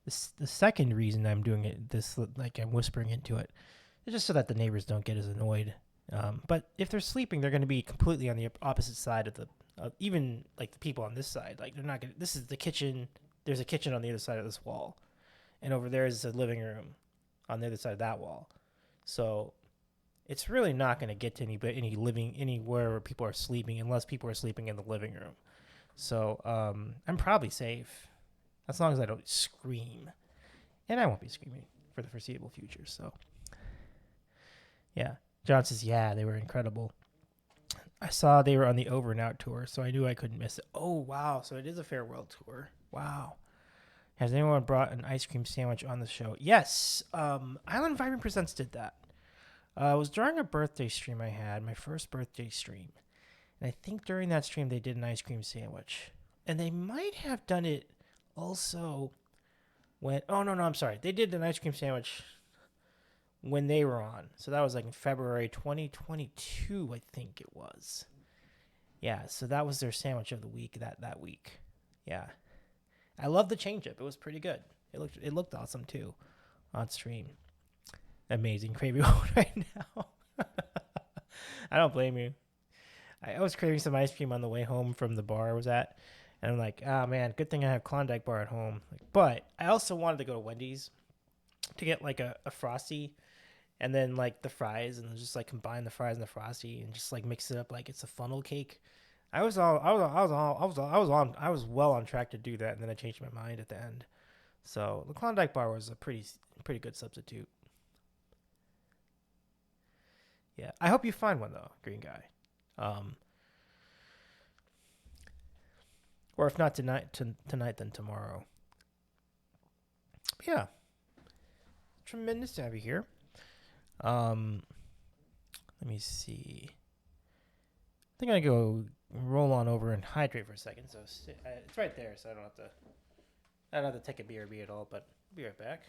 Speaker 1: the second reason I'm doing it, like I'm whispering into it, is just so that the neighbors don't get as annoyed. But if they're sleeping, they're going to be completely on the opposite side of even like the people on this side. Like they're not going to, this is the kitchen. There's a kitchen on the other side of this wall. And over there is a living room on the other side of that wall. So it's really not going to get to anywhere where people are sleeping unless people are sleeping in the living room. So I'm probably safe as long as I don't scream. And I won't be screaming for the foreseeable future. So yeah. John says, yeah, they were incredible. I saw they were on the Over and Out tour, so I knew I couldn't miss it. Oh, wow. So it is a farewell tour. Wow. Has anyone brought an ice cream sandwich on the show? Yes. Island Vibing Presents did that. It was during a birthday stream I had, my first birthday stream. And I think during that stream they did an ice cream sandwich. And they might have done it also when... Oh, no, I'm sorry. They did an ice cream sandwich when they were on. So that was like in February 2022, I think it was. Yeah, so that was their sandwich of the week that week. Yeah. I love the change up. It was pretty good. It looked awesome too on stream. Amazing. Craving right now. I don't blame you. I was craving some ice cream on the way home from the bar I was at. And I'm like, oh man, good thing I have Klondike bar at home. But I also wanted to go to Wendy's to get like a Frosty and then like the fries and just like combine the fries and the Frosty and just like mix it up like it's a funnel cake. I was well on track to do that, and then I changed my mind at the end. So the Klondike bar was a pretty good substitute. Yeah, I hope you find one though, Green Guy. Or if not tonight, then tomorrow. But yeah, tremendous to have you here. Let me see. I think I'm gonna go roll on over and hydrate for a second. So it's right there, so I don't have to take a BRB at all. But I'll be right back.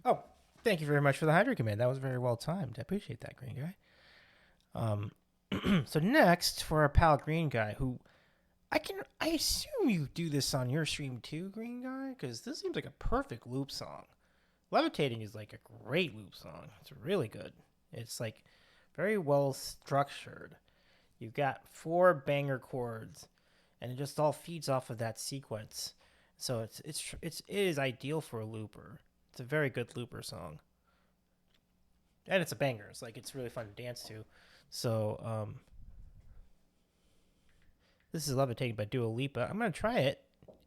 Speaker 1: Oh, thank you very much for the hydrate command. That was very well timed. I appreciate that, Green Guy. So next for our pal Green Guy, who I assume you do this on your stream too, Green Guy, because this seems like a perfect loop song. Levitating is like a great loop song. It's really good. It's like very well structured. You've got 4 banger chords, and it just all feeds off of that sequence. So it is ideal for a looper. It's a very good looper song. And it's a banger. It's really fun to dance to. So, this is Levitating by Dua Lipa. I'm going to try it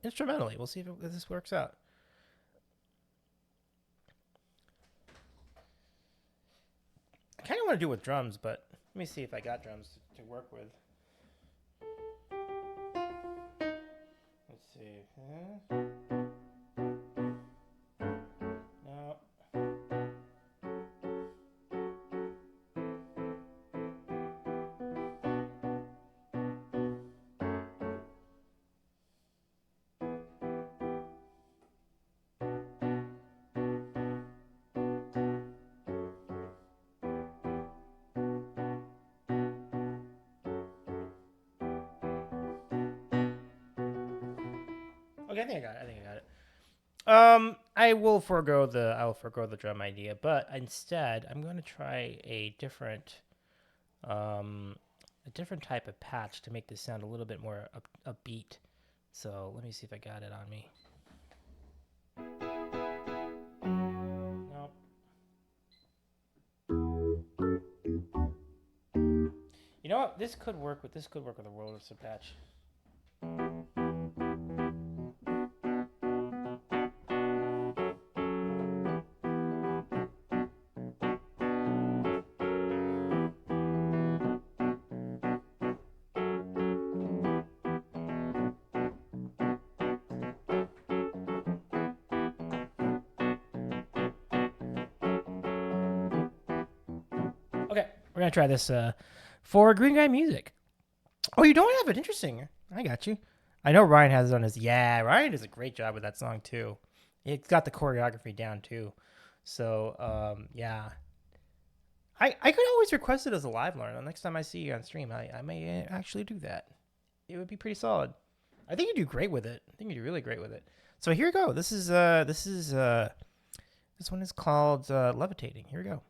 Speaker 1: instrumentally. We'll see if this works out. I kind of want to do it with drums, but let me see if I got drums to work with. Let's see. No. Okay, I think I got it. I think I got it. I will forego the drum idea, but instead I'm going to try um, a different type of patch to make this sound a little bit more upbeat. So let me see if I got it on me. Nope. You know what? This could work with a roller patch. Okay, we're gonna try this for Green Guy Music. Oh, you don't have it? Interesting. I got you. I know Ryan has it on his. Yeah, Ryan does a great job with that song too. It's got the choreography down too. So yeah, I could always request it as a live learn. The next time I see you on stream, I may actually do that. It would be pretty solid. I think you do great with it. I think you do really great with it. So here we go. This one is called Levitating. Here we go.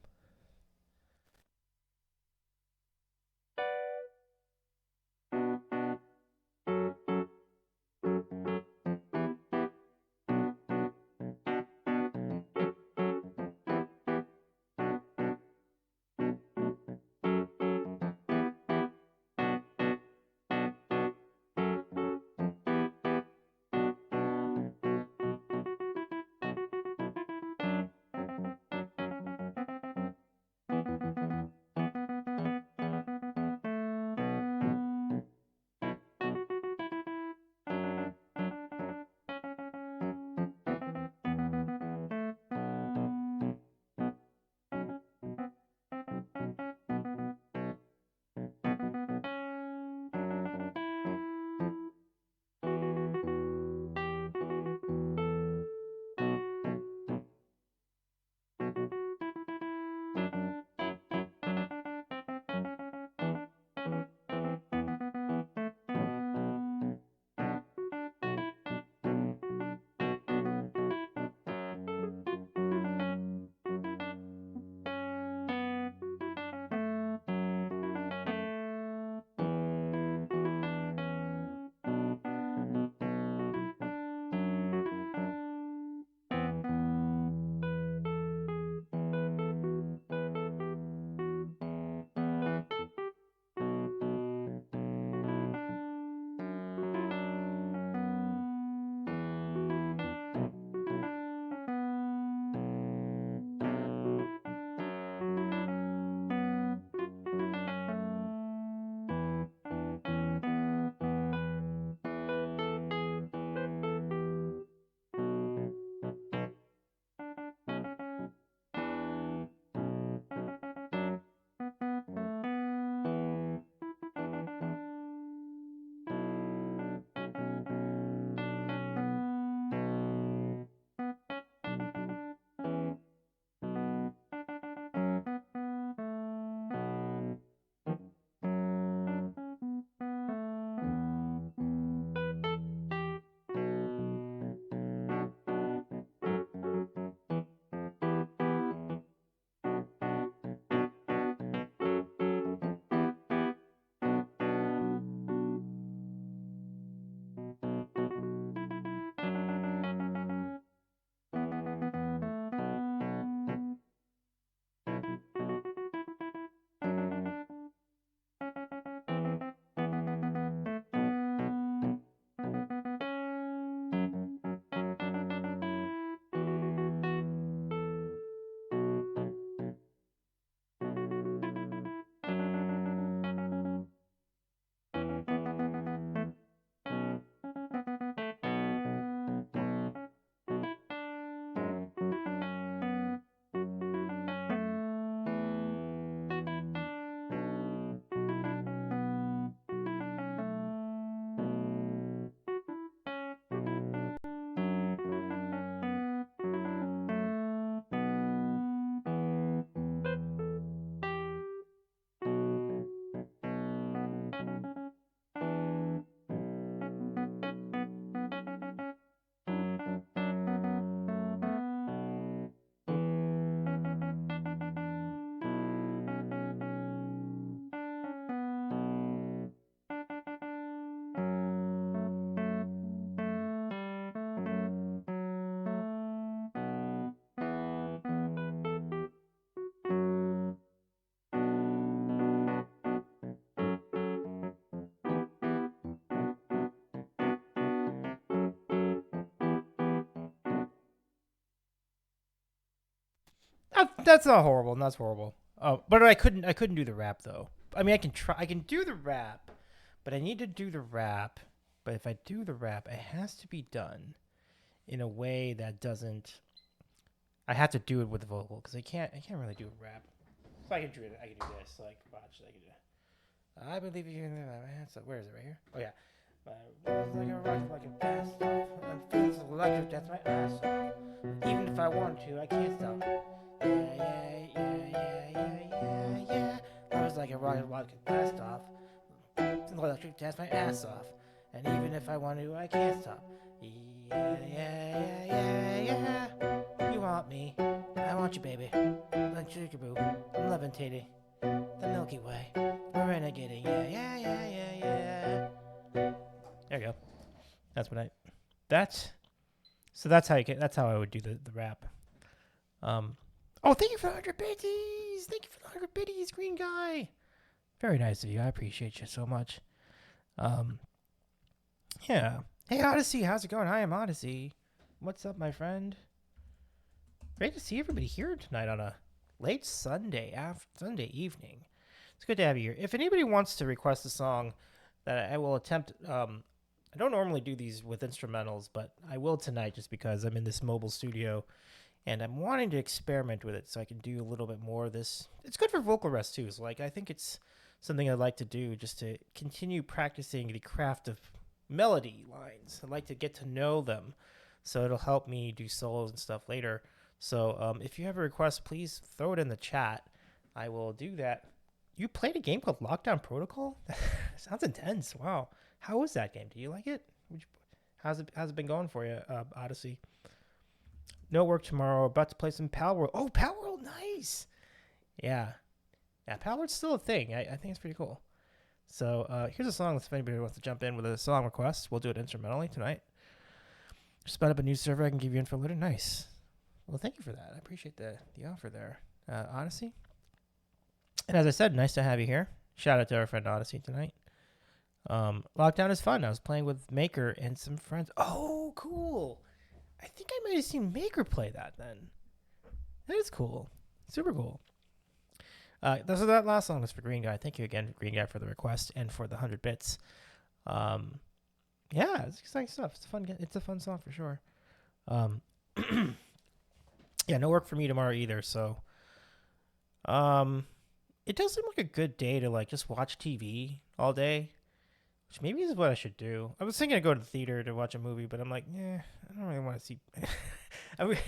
Speaker 1: That's not horrible. That's horrible. But I couldn't do the rap though. I mean, I can try. I can do the rap, but I need to do the rap. But if I do the rap, it has to be done in a way that doesn't. I have to do it with the vocal because I can't really do a rap. So I can do it. I can do this. Like watch. I can do. I believe you. So where is it? Right here. Oh yeah. Like a rock, like a fast. I'm feeling so electric. That's my ass off. Even if I want to, I can't stop. Yeah. I was like a rocket blast off. Electric test my ass off. And even if I want to, I can't stop. Yeah. You want me? I want you, baby. Like Jigaboo. I'm levitating. The Milky Way. We're renegading. Yeah. There you go. That's what I. That's so. That's how you get. That's how I would do the rap. Um. Oh, thank you for the 100 biddies. Thank you for the 100 biddies, green guy. Very nice of you. I appreciate you so much. Um. Yeah. Hey, Odyssey. How's it going? I am Odyssey. What's up, my friend? Great to see everybody here tonight on a late Sunday evening. It's good to have you here. If anybody wants to request a song that I will attempt, I don't normally do these with instrumentals, but I will tonight just because I'm in this mobile studio and I'm wanting to experiment with it so I can do a little bit more of this. It's good for vocal rest too. So like I think it's something I'd like to do just to continue practicing the craft of melody lines. I'd like to get to know them so it'll help me do solos and stuff later. So if you have a request, please throw it in the chat. I will do that. You played a game called Lockdown Protocol? Sounds intense. Wow. How was that game? Do you like it? How's it been going for you, Odyssey? No work tomorrow. About to play some Pal World. Oh, Pal World, nice. Yeah, Pal World's still a thing. I think it's pretty cool. So here's a song. If anybody wants to jump in with a song request, we'll do it instrumentally tonight. Just spun up a new server. I can give you info later. Nice. Well, thank you for that. I appreciate the offer there, Odyssey. And as I said, nice to have you here. Shout out to our friend Odyssey tonight. Lockdown is fun. I was playing with Maker and some friends. Oh, cool. I think I might have seen Maker play that then. That is cool. Super cool. So that last song was for Green Guy. Thank you again, Green Guy, for the request and for the 100 bits. Yeah, it's exciting stuff. It's a fun song for sure. Yeah, no work for me tomorrow either. So, it does seem like a good day to like just watch TV all day, which maybe is what I should do. I was thinking of going to the theater to watch a movie, but I'm like, I don't really want to see. I've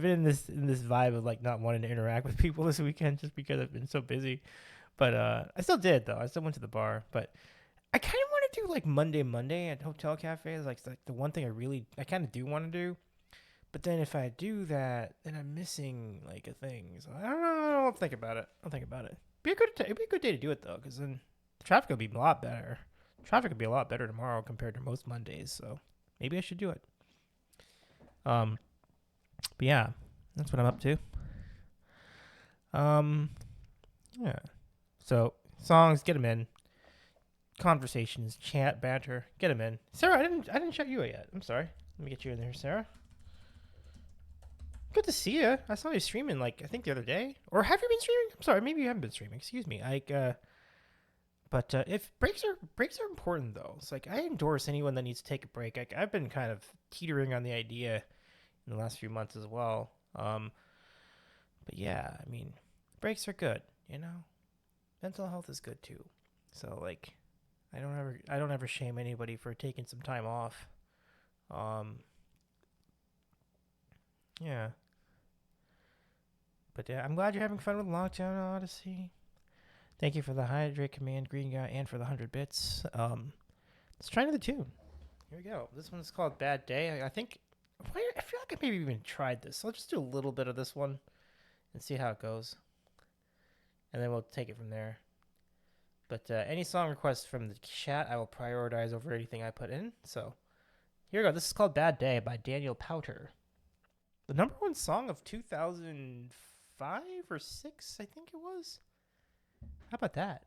Speaker 1: been in this vibe of like not wanting to interact with people this weekend just because I've been so busy. But I still did though. I still went to the bar, but I kind of want to do like Monday at hotel cafes. Like the one thing I kind of do want to do. But then if I do that, then I'm missing like a thing. So I don't know. I'll think about it. It'd be a good day to do it though, because then the traffic will be a lot better. Traffic will be a lot better tomorrow compared to most Mondays. So maybe I should do it. But yeah, that's what I'm up to. Yeah. So songs, get them in. Conversations, chat, banter, get them in. Sarah, I didn't shout you out yet. I'm sorry. Let me get you in there, Sarah. Good to see you. I saw you streaming like I think the other day, or have you been streaming? I'm sorry, maybe you haven't been streaming. Excuse me. But if breaks are important though. It's like I endorse anyone that needs to take a break. I've been kind of teetering on the idea in the last few months as well. But yeah, I mean, breaks are good. You know, mental health is good too. So like, I don't ever shame anybody for taking some time off. Yeah. But yeah, I'm glad you're having fun with Lockdown Odyssey. Thank you for the hydrate command, Green Guy, and for the 100 bits. Let's try another tune. Here we go. This one's called Bad Day. I feel like I maybe even tried this. So I'll just do a little bit of this one and see how it goes. And then we'll take it from there. But any song requests from the chat, I will prioritize over anything I put in. So here we go. This is called Bad Day by Daniel Powter. The number one song of 2005 or 6, I think it was. How about that?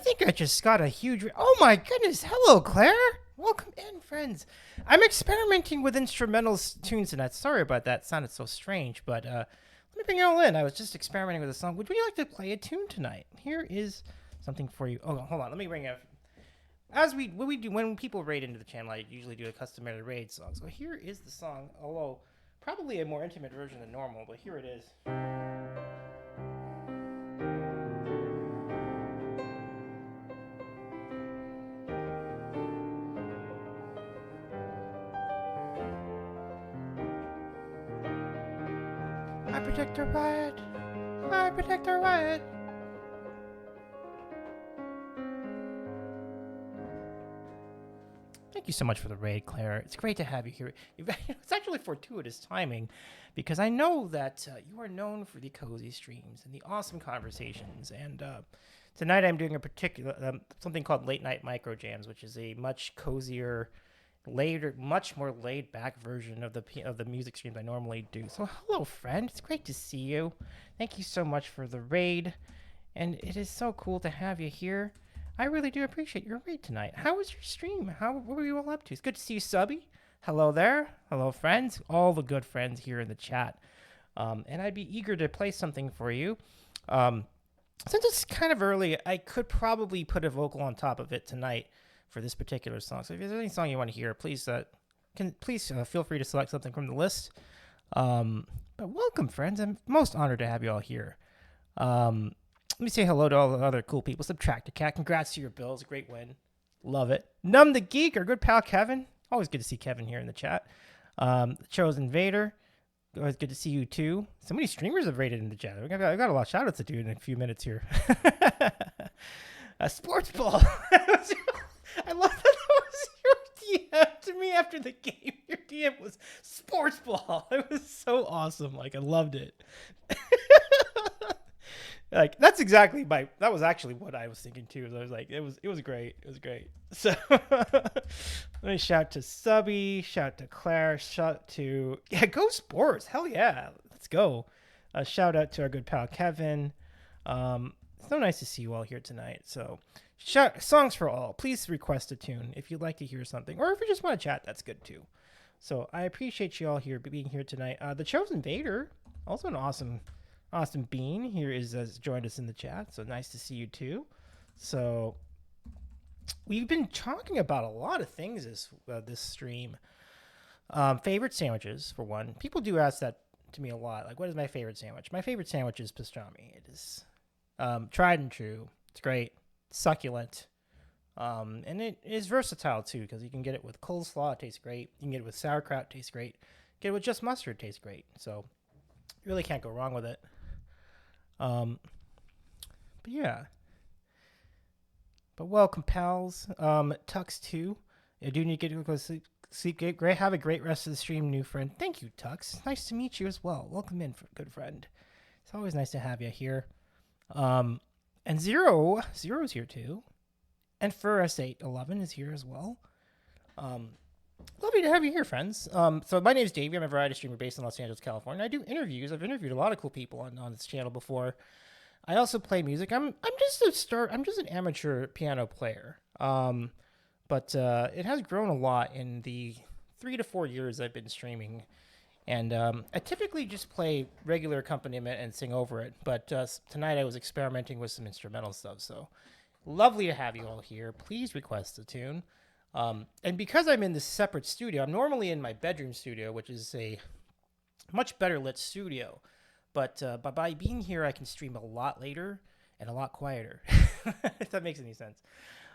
Speaker 1: think I just got a huge. Oh my goodness! Hello, Claire. Welcome in, friends. I'm experimenting with instrumental tunes tonight. Sorry about that. It sounded so strange, but let me bring you all in. I was just experimenting with a song. Would you like to play a tune tonight? Here is something for you. Oh, hold on. Let me bring it. As we do when people raid into the channel, I usually do a customary raid song. So here is the song, although probably a more intimate version than normal, but here it is. I protect the riot. I protect the riot. Thank you so much for the raid, Claire. It's great to have you here. It's actually fortuitous timing because I know that you are known for the cozy streams and the awesome conversations. And tonight I'm doing a particular something called Late Night Microjams, which is a much cozier, later, much more laid-back version of the music streams I normally do. So hello, friend. It's great to see you. Thank you so much for the raid, and it is so cool to have you here. I really do appreciate your raid tonight. How was your stream? What were you all up to? It's good to see you, Subby. Hello there. Hello, friends. All the good friends here in the chat. And I'd be eager to play something for you. Since it's kind of early, I could probably put a vocal on top of it tonight for this particular song. So if there's any song you want to hear, please feel free to select something from the list. But welcome, friends. I'm most honored to have you all here. Let me say hello to all the other cool people. Subtractor Cat, congrats to your Bills. Great win. Love it. Numb the Geek, our good pal Kevin. Always good to see Kevin here in the chat. Chosen Vader. Always good to see you too. So many streamers have rated in the chat. I've got a lot of shout outs to do in a few minutes here. Sports Ball. I love that was your DM to me after the game. Your DM was Sports Ball. It was so awesome. Like, I loved it. Like, that was actually what I was thinking too. I was like, it was great. It was great. So let me shout to Subby, shout to Claire, shout to, go Sports. Hell yeah. Let's go. Shout out to our good pal Kevin. So nice to see you all here tonight. So songs for all. Please request a tune if you'd like to hear something, or if you just want to chat, that's good too. So I appreciate you all here being here tonight. The Chosen Vader, also an awesome bean here, has joined us in the chat. So nice to see you too. So we've been talking about a lot of things this stream. Favorite sandwiches for one. People do ask that to me a lot. Like, what is my favorite sandwich? My favorite sandwich is pastrami. It is tried and true. It's great, succulent, and it is versatile too because you can get it with coleslaw. It tastes great. You can get it with sauerkraut. It tastes great. Get it with just mustard. It tastes great. So you really can't go wrong with it. But yeah. But welcome, pals. Tux too. I do need to get to go sleep. Great. Have a great rest of the stream, new friend. Thank you, Tux. Nice to meet you as well. Welcome in, good friend. It's always nice to have you here. And Zero's here too. And FurS811 is here as well. Lovely to have you here, friends. So my name is Davey. I'm a variety streamer based in Los Angeles, California. I do interviews. I've interviewed a lot of cool people on this channel before. I also play music. I'm just an amateur piano player. But it has grown a lot in the 3 to 4 years I've been streaming. And I typically just play regular accompaniment and sing over it. But tonight I was experimenting with some instrumental stuff. So lovely to have you all here. Please request a tune. And because I'm in this separate studio, I'm normally in my bedroom studio, which is a much better lit studio. But by being here, I can stream a lot later and a lot quieter, if that makes any sense.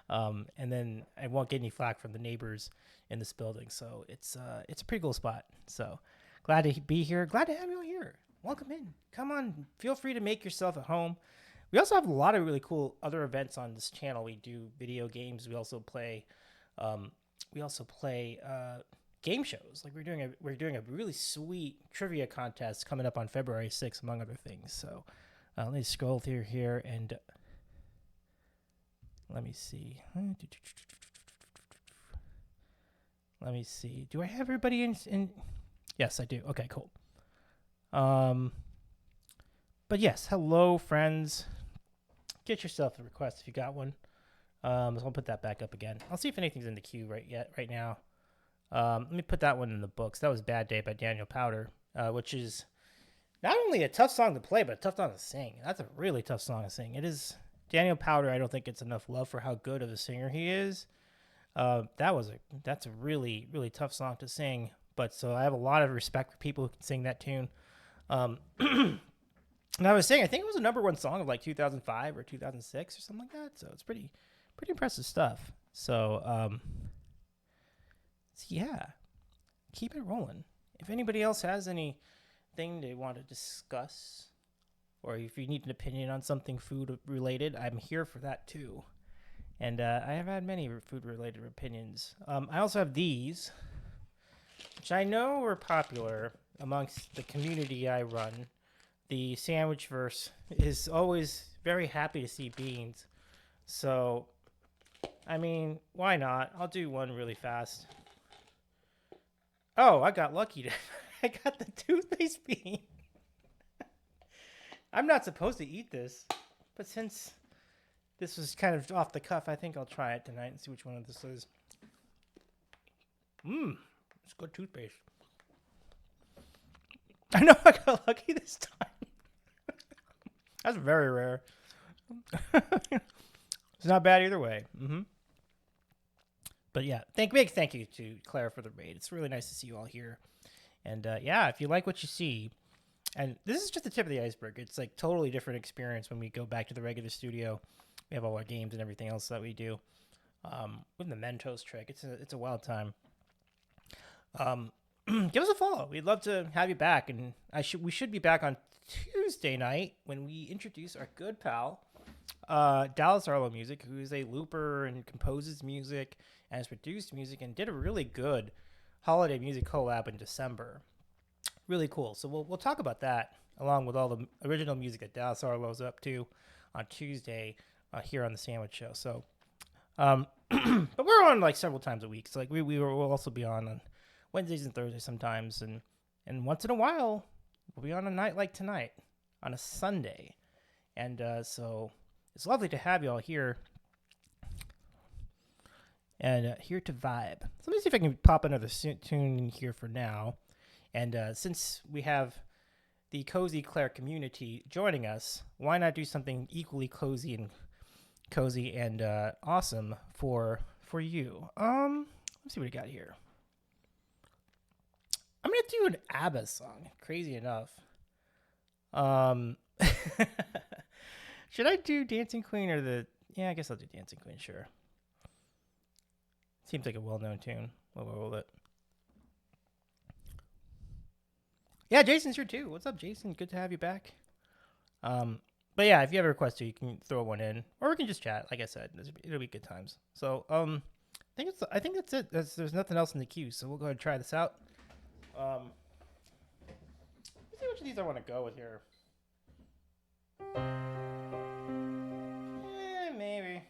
Speaker 1: And then I won't get any flack from the neighbors in this building. So it's a pretty cool spot. So glad to be here. Glad to have you all here. Welcome in. Come on. Feel free to make yourself at home. We also have a lot of really cool other events on this channel. We do video games. We also play game shows. Like we're doing a really sweet trivia contest coming up on February 6th, among other things. So let me scroll through here and let me see. Let me see. Do I have everybody in? Yes, I do. Okay, cool. But yes, hello, friends. Get yourself a request if you got one. So I'll put that back up again. I'll see if anything's in the queue right now. Let me put that one in the books. That was Bad Day by Daniel Powder, which is not only a tough song to play, but a tough song to sing. That's a really tough song to sing. It is. Daniel Powder, I don't think gets enough love for how good of a singer he is. That's a really, really tough song to sing. But so I have a lot of respect for people who can sing that tune. And I was saying, I think it was a number one song of like 2005 or 2006 or something like that. So it's pretty impressive stuff. So yeah, keep it rolling. If anybody else has anything they want to discuss, or if you need an opinion on something food related, I'm here for that too. And I have had many food related opinions. I also have these, which I know are popular amongst the community I run. The sandwich verse is always very happy to see beans. So, I mean, why not? I'll do one really fast. Oh, I got lucky. I got the toothpaste bean. I'm not supposed to eat this, but since this was kind of off the cuff, I think I'll try it tonight and see which one of this is. It's good toothpaste. I know I got lucky this time. That's very rare. It's not bad either way. But yeah, big thank you to Claire for the raid. It's really nice to see you all here. And yeah, if you like what you see, and this is just the tip of the iceberg. It's like totally different experience when we go back to the regular studio. We have all our games and everything else that we do. With the Mentos trick, it's a wild time. Give us a follow. We'd love to have you back, and we should be back on Tuesday night when we introduce our good pal, Dallas Arlo Music, who is a looper and composes music and has produced music and did a really good holiday music collab in December. Really cool. So we'll talk about that along with all the original music that Dallas Arlo's up to on Tuesday here on the Sandwich Show. So, but we're on like several times a week. So like we'll also be on Wednesdays and Thursdays sometimes, and once in a while we'll be on a night like tonight on a Sunday, and so it's lovely to have you all here and here to vibe. So let me see if I can pop another tune in here for now, and since we have the Cozy Claire community joining us, why not do something equally cozy and awesome for you? Let's see what we got here. I'm gonna do an ABBA song. Crazy enough. Should I do Dancing Queen or the? Yeah, I guess I'll do Dancing Queen. Sure. Seems like a well-known tune. We'll roll it. Yeah, Jason's here too. What's up, Jason? Good to have you back. But yeah, if you have a request, you can throw one in, or we can just chat. Like I said, it'll be good times. So I think that's it. There's nothing else in the queue, so we'll go ahead and try this out. Let's see which of these I want to go with here. Maybe.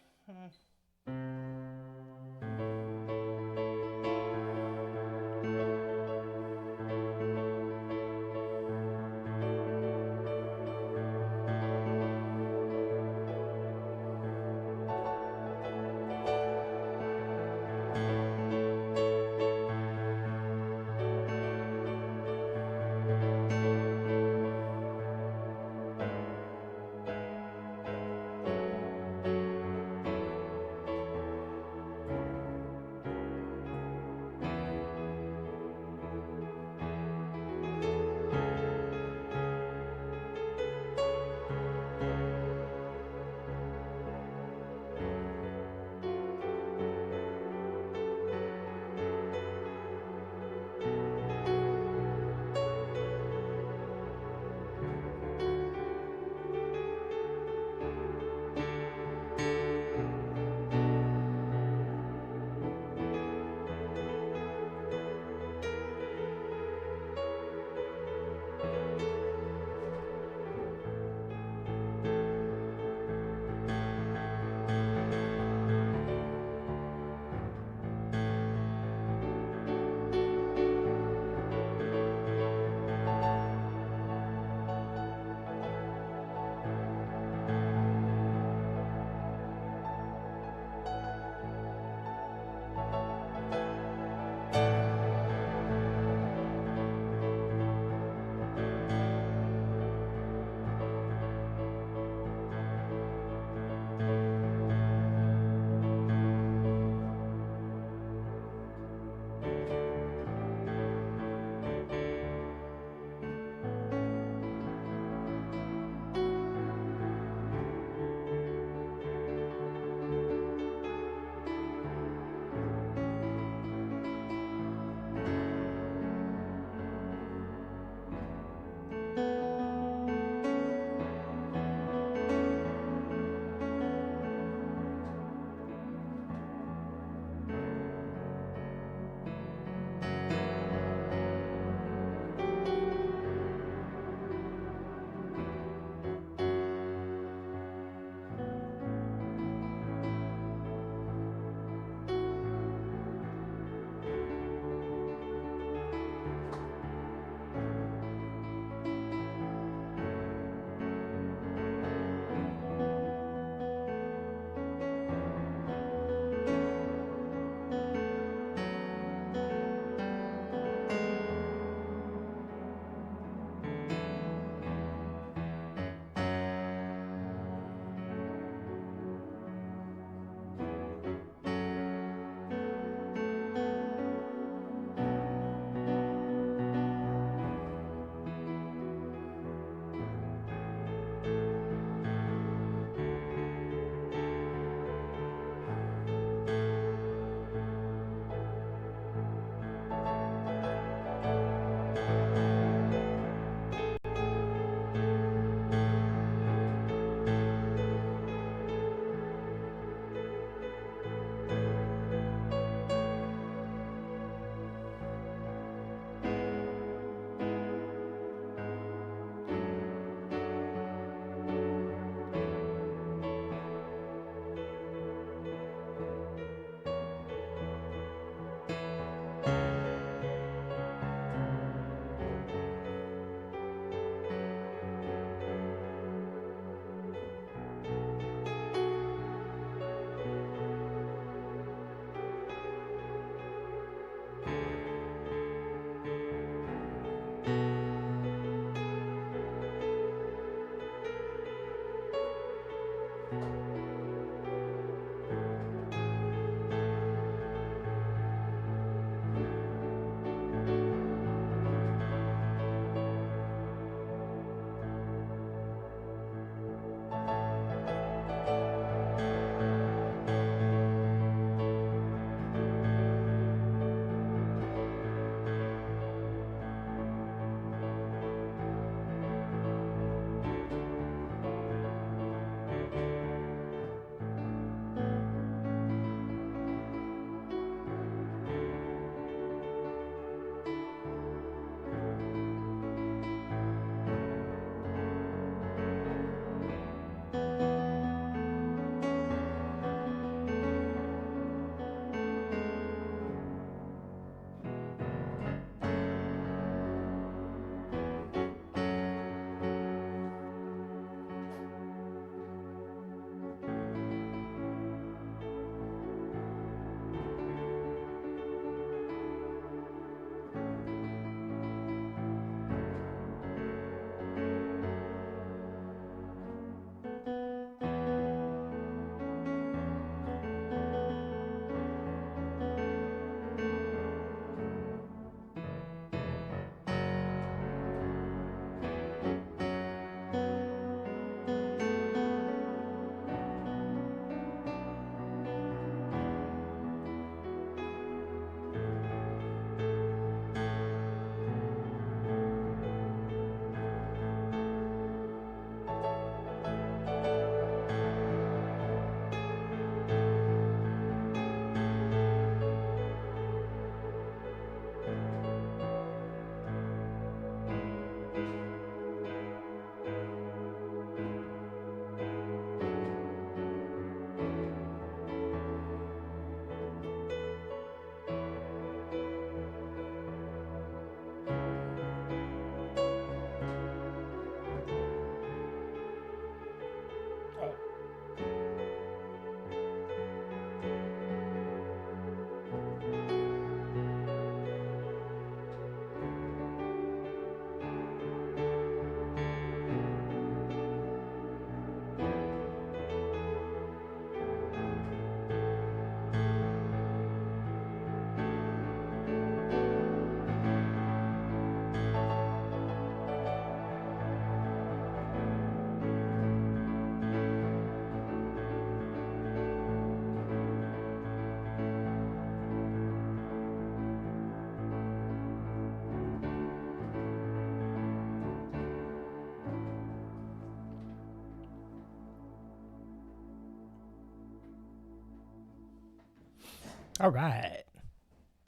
Speaker 1: All right.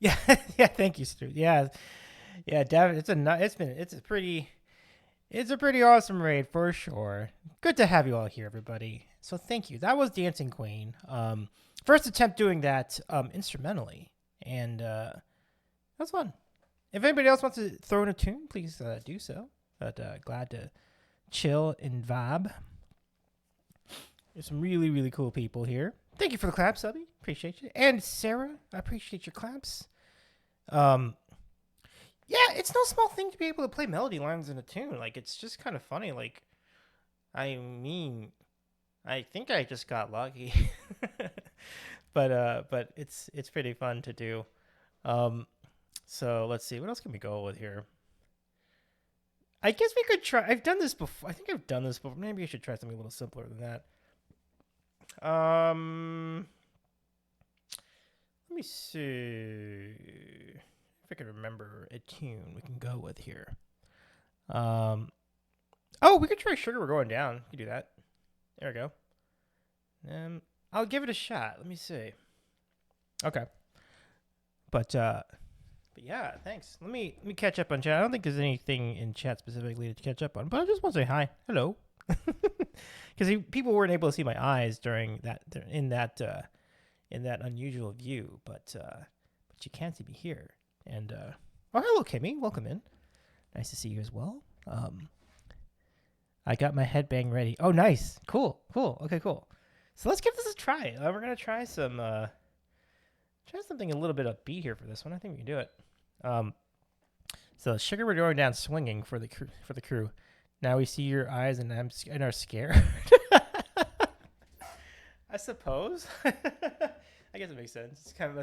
Speaker 1: Yeah, yeah. Thank you, Stu. Yeah, yeah. It's a pretty awesome raid for sure. Good to have you all here, everybody. So thank you. That was Dancing Queen. First attempt doing that instrumentally, and that's fun. If anybody else wants to throw in a tune, please do so. But glad to chill and vibe. There's some really, really cool people here. Thank you for the claps, Subby. Appreciate you. And Sarah, I appreciate your claps. Um, yeah, it's no small thing to be able to play melody lines in a tune. Like, it's just kind of funny. Like, I mean, I think I just got lucky, but it's pretty fun to do. Um, so let's see, what else can we go with here? I guess we could try. I've done this before. I think I've done this before. Maybe I should try something a little simpler than that. Let me see if I can remember a tune we can go with here. Oh, we could try Sugar We're Going Down. We can do that. There we go. I'll give it a shot. Let me see. Okay. But yeah, thanks. Let me catch up on chat. I don't think there's anything in chat specifically to catch up on, but I just want to say hi, hello, because people weren't able to see my eyes during that in that unusual view, but you can see me here. And oh, hello, Kimmy. Welcome in. Nice to see you as well. I got my headbang ready. Oh, nice. Cool. Okay, cool. So let's give this a try. We're gonna try something a little bit upbeat here for this one. I think we can do it. So Sugar We're Going Down swinging for the crew. Now we see your eyes and are scared. I suppose. I guess it makes sense. It kind of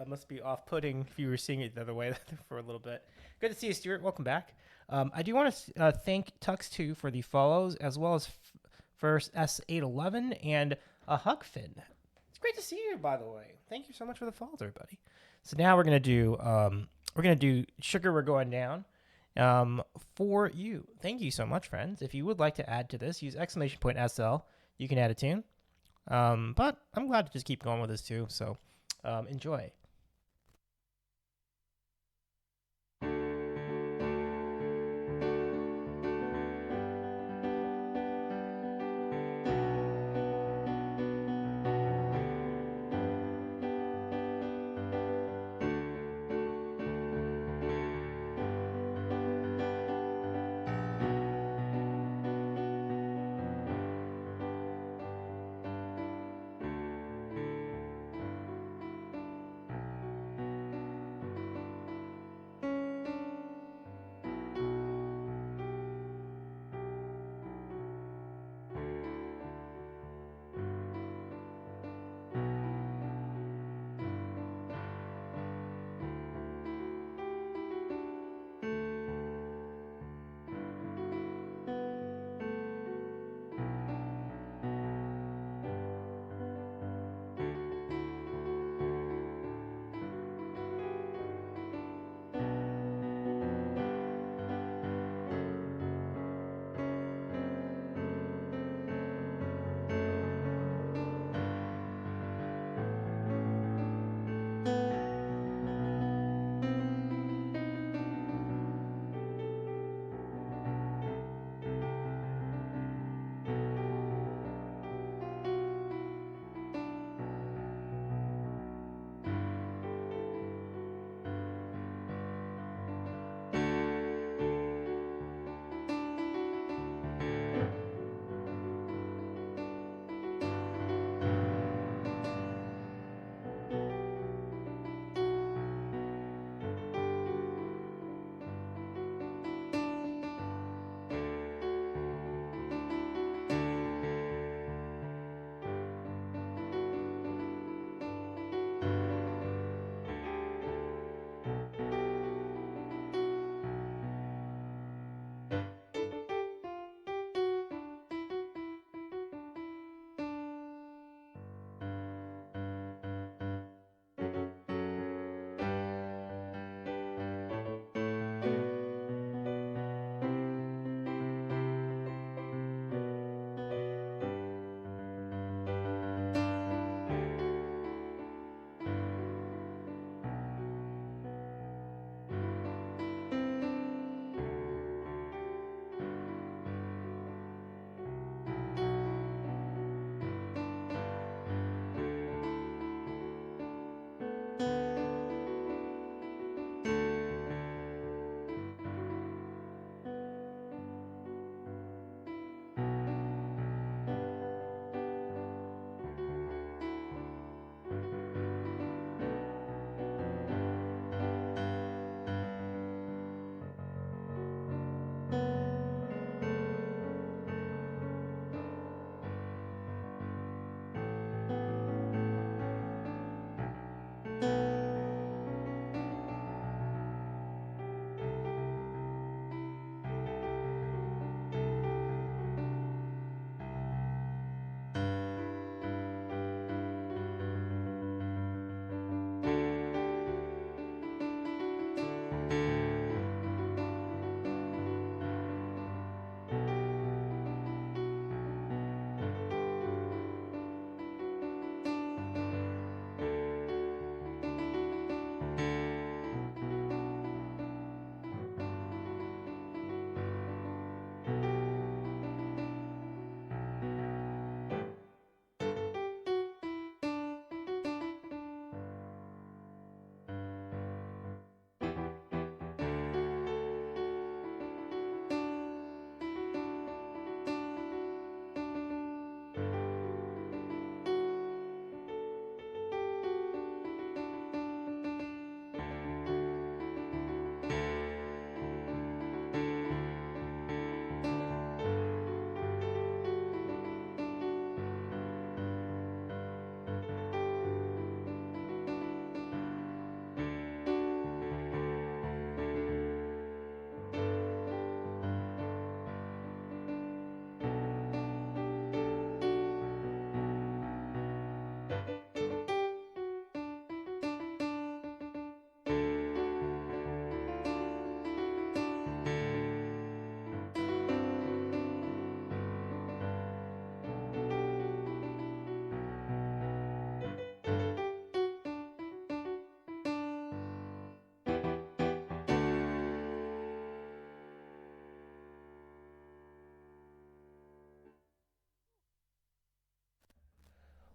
Speaker 1: must be off-putting if you were seeing it the other way for a little bit. Good to see you, Stuart. Welcome back. I do want to thank Tux2 for the follows, as well as first S811 and a Hugfin. It's great to see you, by the way. Thank you so much for the follows, everybody. So now we're gonna do Sugar We're Going Down for you. Thank you so much, friends. If you would like to add to this, use !SL. You can add a tune. But I'm glad to just keep going with this too. So enjoy.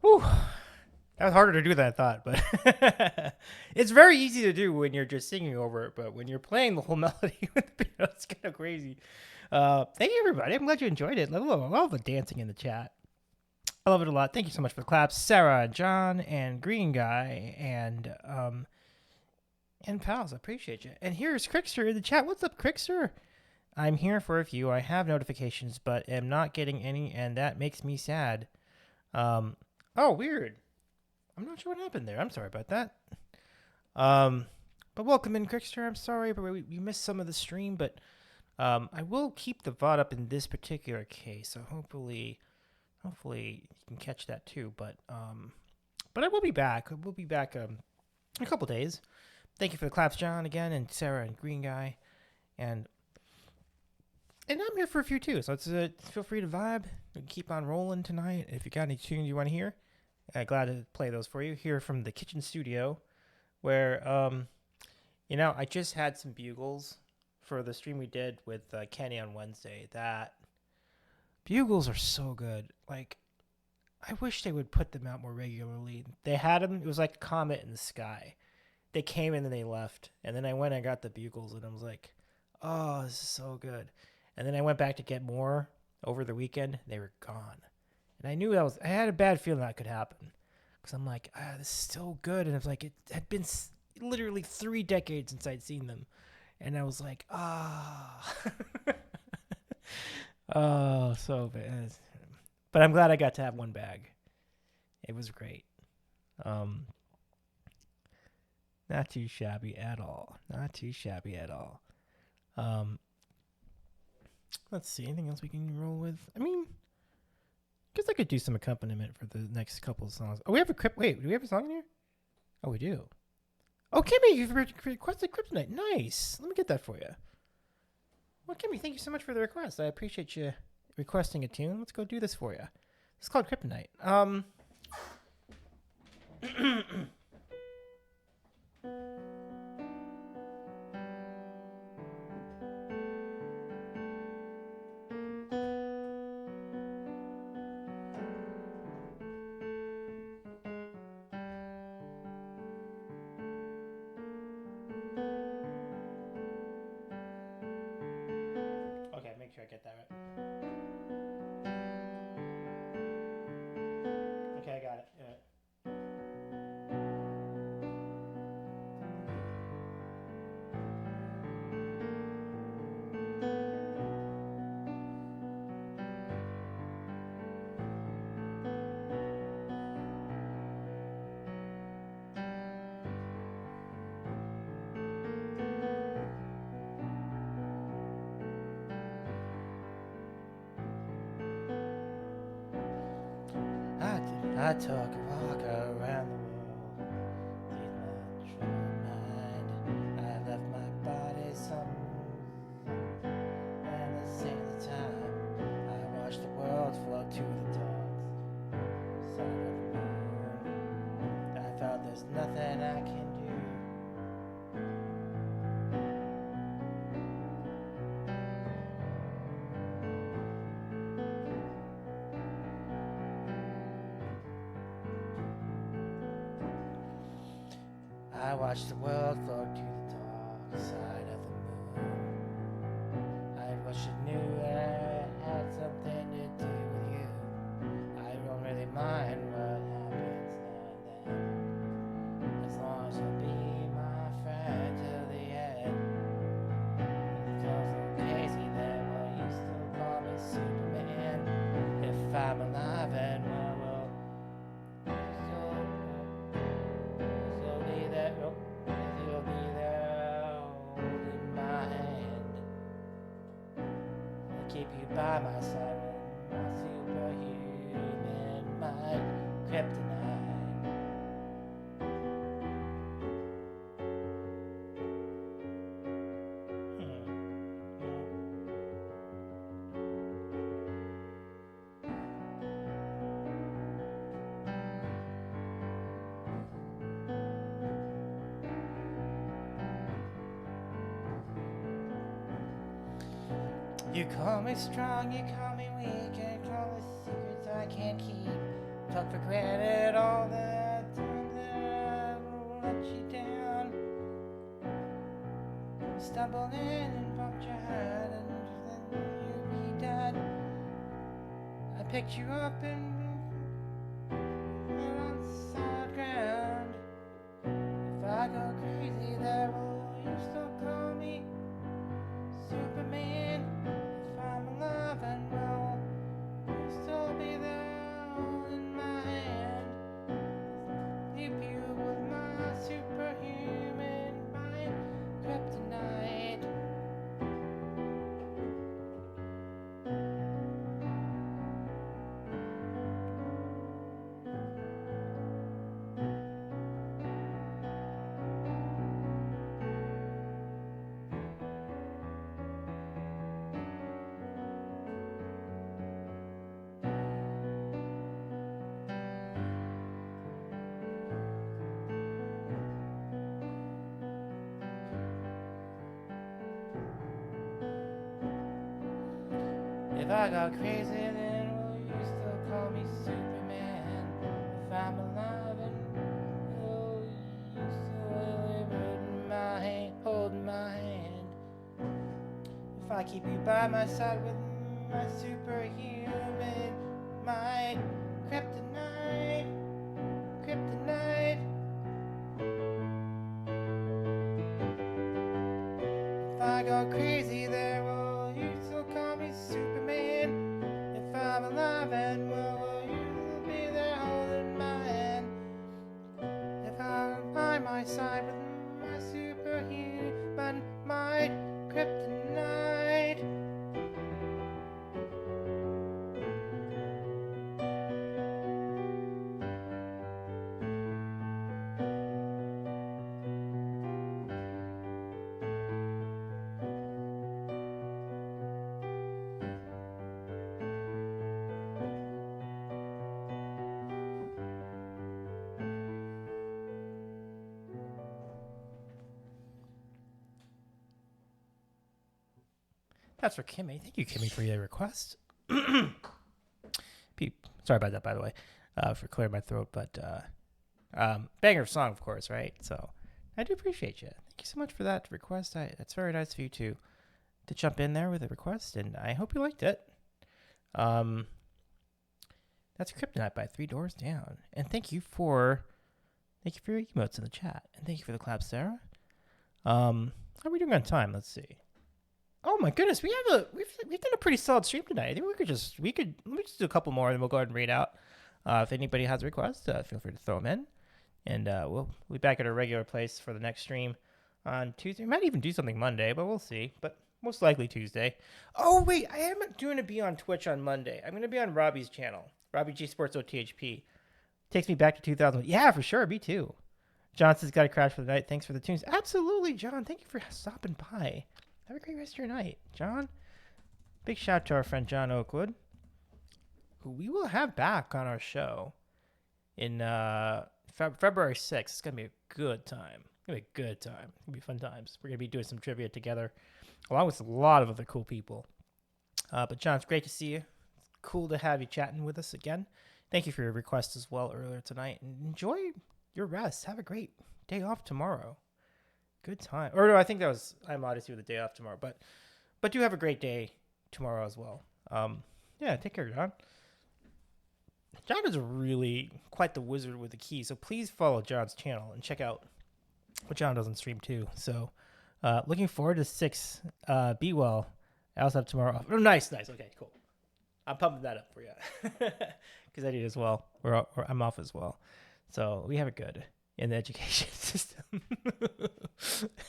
Speaker 1: Whew. That was harder to do than I thought, but it's very easy to do when you're just singing over it. But when you're playing the whole melody with the piano, it's kind of crazy. Thank you, everybody. I'm glad you enjoyed it. I love the dancing in the chat. I love it a lot. Thank you so much for the claps, Sarah, John, and Green Guy, and pals. I appreciate you. And here's Crickster in the chat. What's up, Crickster? I'm here for a few. I have notifications, but am not getting any, and that makes me sad. Oh, weird. I'm not sure what happened there. I'm sorry about that. But welcome in, Crickster. I'm sorry, but we missed some of the stream, but I will keep the VOD up in this particular case, so hopefully you can catch that too. But I will be back. We'll be back in a couple days. Thank you for the claps, John, again, and Sarah and Green Guy, and I'm here for a few too. So it's feel free to vibe. We can keep on rolling tonight. If you got any tunes you want to hear, glad to play those for you. Here from the kitchen studio, where I just had some bugles for the stream we did with Kenny on Wednesday. That bugles are so good. Like, I wish they would put them out more regularly. They had them. It was like a comet in the sky. They came in and they left. And then I went and got the bugles, and I was like, oh, this is so good. And then I went back to get more over the weekend. They were gone. And I knew I had a bad feeling that could happen. Because I'm like, this is so good. And it's like, it had been literally 3 decades since I'd seen them. And I was like, oh, so bad. But I'm glad I got to have one bag. It was great. Not too shabby at all. Not too shabby at all. Let's see. Anything else we can roll with? I mean, I guess I could do some accompaniment for the next couple of songs. Oh, we have a Wait, do we have a song in here? Oh, we do. Oh, Kimmy, you've requested Kryptonite. Nice. Let me get that for you. Well, Kimmy, thank you so much for the request. I appreciate you requesting a tune. Let's go do this for you. It's called Kryptonite. Okay, make sure I get that right. Okay, I got it. Yeah. I took a walk around the world, did my troubled mind. I left my body some, and at the same time, I watched the world float to the dark side of the moon. I thought there's nothing I can do. I watched the world float to the dark side of the moon. I wish I knew that it had something to do with you. I don't really mind what happens now and then, as long as you'll be my friend till the end. If you're so crazy, then will you still call me Superman? If I'm alive, and you'll be there holding my hand. I'll keep you by my side, my superhuman, my kryptonite. You call me strong, you call me weak, and call me secrets I can't keep. Took for granted all the times that I let you down. You stumbled in and bumped your head, and then you'd be dead. I picked you up and put on solid ground. If I go crazy, there will you still call me Superman? If I'm alive and well, you'll still be there holding my hand. Leave you with my superhuman mind, kryptonite. If I go crazy, then will you still call me Superman? If I'm alive, and will you still hold my hand, hold my hand? If I keep you by my side with my superhuman mind, kryptonite, kryptonite. If I go crazy, there will you still call me Superman? If I'm alive and well, will you be there holding my hand? If I'm by my side with my superhuman mind, kryptonite. That's for Kimmy. Thank you, Kimmy, for your request. Sorry about that, by the way, for clearing my throat. But banger song, of course, right? So I do appreciate you. Thank you so much for that request. That's very nice of you to jump in there with a request, and I hope you liked it. That's Kryptonite by Three Doors Down, and thank you for your emotes in the chat, and thank you for the clap, Sarah. How are we doing on time? Let's see. Oh my goodness, we've done a pretty solid stream tonight. I think let me just do a couple more, and then we'll go ahead and read out. If anybody has a request, feel free to throw them in, and we'll be back at our regular place for the next stream on Tuesday. We might even do something Monday, but we'll see. But most likely Tuesday. Oh wait, I am doing to be on Twitch on Monday. I'm going to be on Robbie's channel, Robbie G Sports OTHP. Takes me back to 2000. Yeah, for sure. Me too. Johnson's got a crash for the night. Thanks for the tunes. Absolutely, John. Thank you for stopping by. Have a great rest of your night, John. Big shout out to our friend John Oakwood, who we will have back on our show in February 6th. It's going to be a good time. It's going to be a good time. It's going to be fun times. We're going to be doing some trivia together, along with a lot of other cool people. But John, it's great to see you. It's cool to have you chatting with us again. Thank you for your request as well earlier tonight. And enjoy your rest. Have a great day off tomorrow. Good time. Or no, I think that was I'm Odyssey with a day off tomorrow. But do have a great day tomorrow as well. Yeah, take care, John. John is really quite the wizard with the key. So please follow John's channel and check out what John does on stream too. So looking forward to 6. Be well. I also have tomorrow off. Oh, nice. Okay, cool. I'm pumping that up for you because I did as well. I'm off as well. So we have it good in the education system.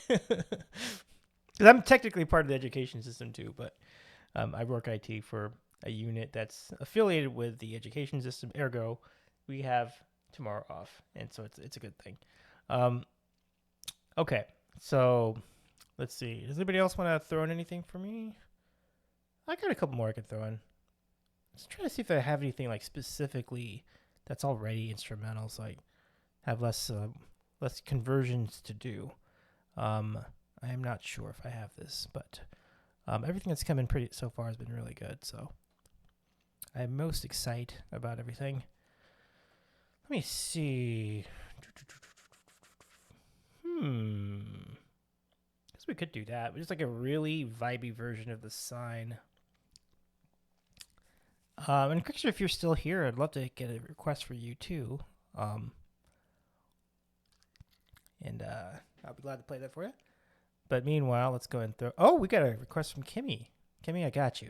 Speaker 1: Because I'm technically part of the education system too, but I work IT for a unit that's affiliated with the education system. Ergo, we have tomorrow off, and so it's a good thing. Okay, so let's see. Does anybody else want to throw in anything for me? I got a couple more I could throw in. Let's try to see if I have anything like specifically that's already instrumental, so I have less conversions to do. I am not sure if I have this, but everything that's come in pretty so far has been really good. So I'm most excited about everything. Let me see. Guess we could do that. Just like a really vibey version of the sign. And Crickster, if you're still here, I'd love to get a request for you too. And I'll be glad to play that for you. But meanwhile, let's go and throw. Oh, we got a request from Kimmy. Kimmy, I got you.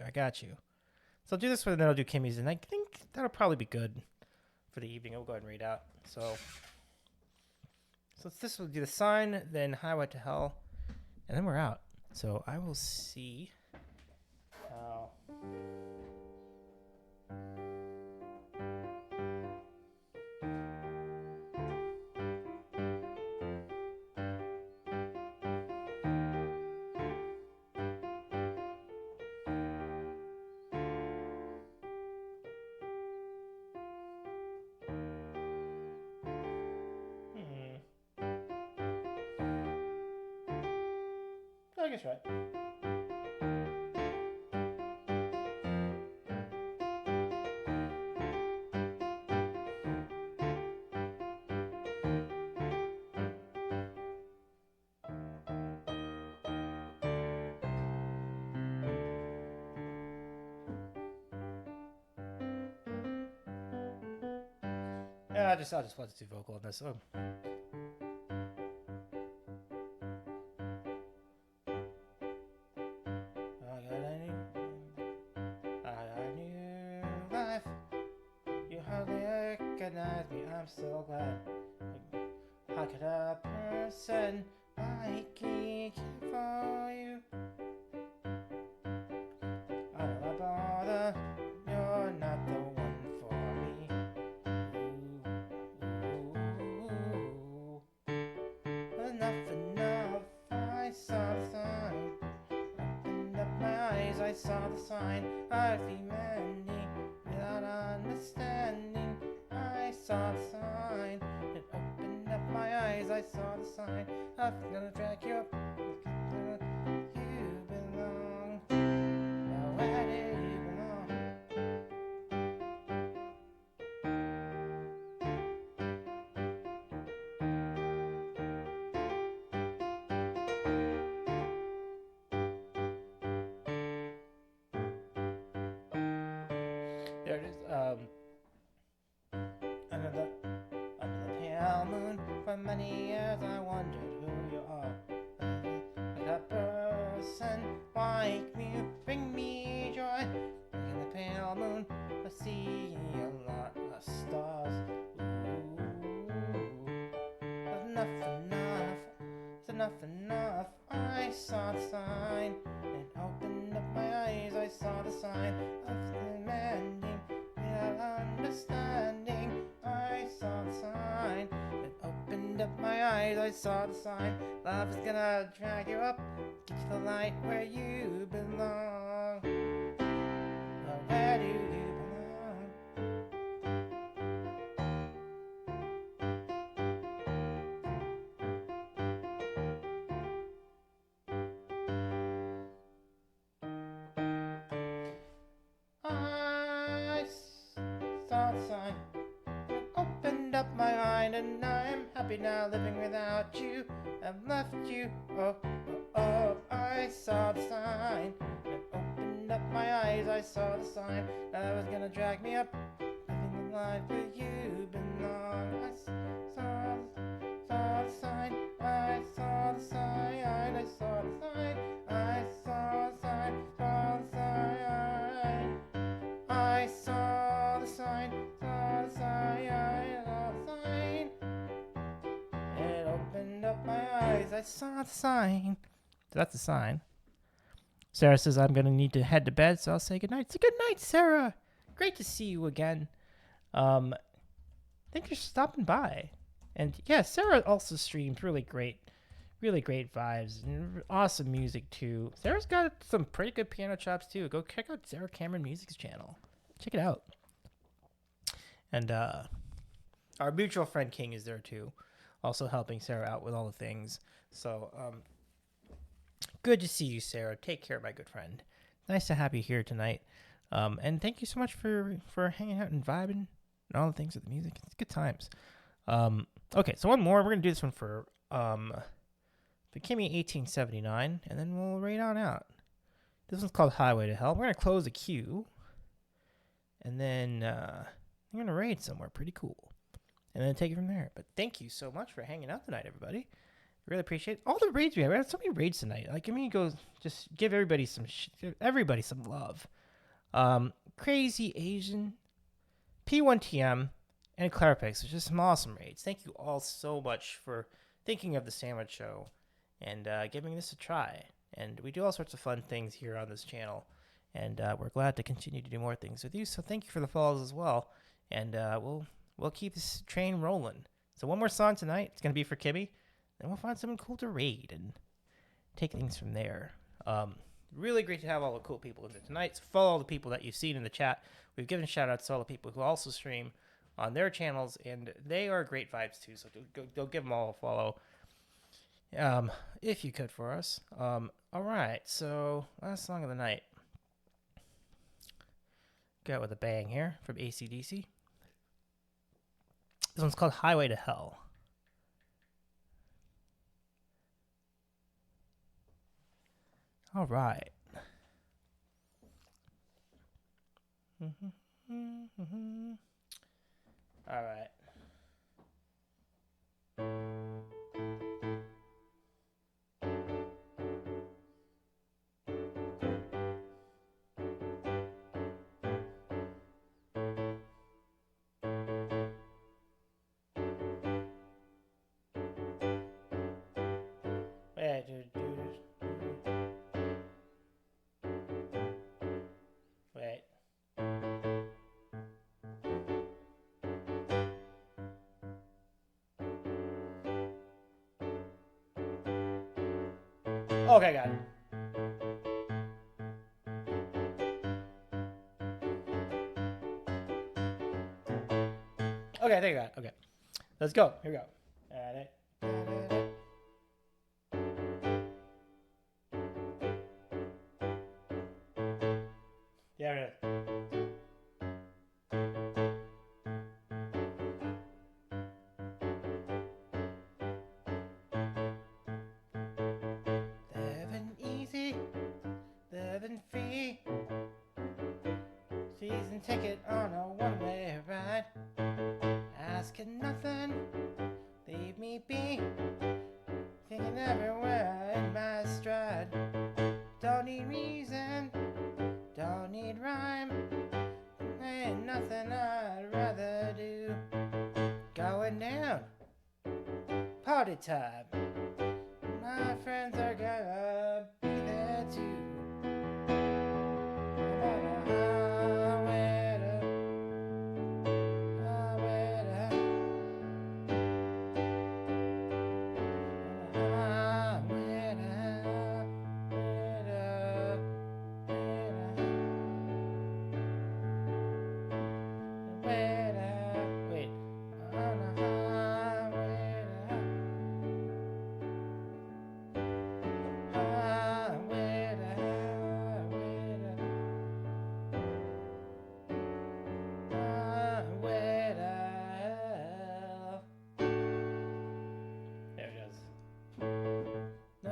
Speaker 1: So I'll do this one, and then I'll do Kimmy's, and I think that'll probably be good for the evening. I'll go ahead and read out. So this will do the sign, then Highway to Hell, and then we're out. So I will see how. I guess right. Yeah, I'll just let it do vocal on this. Oh. So glad. How could a person like me care for you? I don't bother, you're not the one for me. Enough, I saw the sign. Opened up my eyes, I saw the sign of humanity without understanding. I saw the sign. It opened up my eyes. I saw the sign. I'm gonna drag you up. You belong. Now where do you belong? There it is. Under the pale moon, for many years I wondered who you are. Like a person like me, bring me joy. In the pale moon, I see a lot of stars. Enough. I saw the sign and opened up my eyes. I saw the sign of demanding without understanding. I saw the sign and opened up my eyes. I saw the sign. Love is gonna drag you up, get you the light where you belong. Where do you belong? Up my mind, and I'm happy now living without you. I've left you. Oh, I saw the sign. It opened up my eyes. I saw the sign. That was gonna drag me up, living the life where you belong. I saw the sign. I saw the sign. I saw the sign. I saw the sign. I saw the sign. Saw the sign. I saw the sign. So that's the sign. Sarah says I'm going to need to head to bed, so I'll say goodnight. So good night, Sarah. Great to see you again. Thanks for stopping by. And yeah, Sarah also streams really great vibes and awesome music too. Sarah's got some pretty good piano chops too. Go check out Sarah Cameron Music's channel. Check it out. And our mutual friend King is there too, also helping Sarah out with all the things. So, good to see you, Sarah. Take care, my good friend. Nice to have you here tonight. And thank you so much for hanging out and vibing and all the things with the music. It's good times. Okay, so one more. We're gonna do this one for Kimmy 1879, and then we'll rate on out. This one's called Highway to Hell. We're gonna close the queue, and then we're gonna raid somewhere pretty cool, and then take it from there. But thank you so much for hanging out tonight, everybody. Really appreciate all the raids we had. We had so many raids tonight. Like, I mean, just give everybody some love. Crazy Asian, P1TM, and Clarapix. It's just some awesome raids. Thank you all so much for thinking of the Sandwich Show and giving this a try. And we do all sorts of fun things here on this channel, and we're glad to continue to do more things with you. So thank you for the follows as well, and we'll keep this train rolling. So one more song tonight. It's gonna be for Kimmy. Then we'll find something cool to raid and take things from there. Really great to have all the cool people in there tonight. So follow all the people that you've seen in the chat. We've given shout outs to all the people who also stream on their channels, and they are great vibes too. So go give them all a follow, if you could for us. All right, so last song of the night. Go with a bang here from AC/DC. This one's called Highway to Hell. All right. All right. Wait. Okay, got it. Okay, there you go. Okay. Let's go. Here we go. Yeah, it is. Living easy, living free. Season ticket on a one-way ride. Asking nothing, leave me be. Thinking everywhere in my stride. Don't need reason, don't need rhyme. Ain't nothing I'd rather do. Going down, party time. My friends are gonna be there too. I'm on a highway to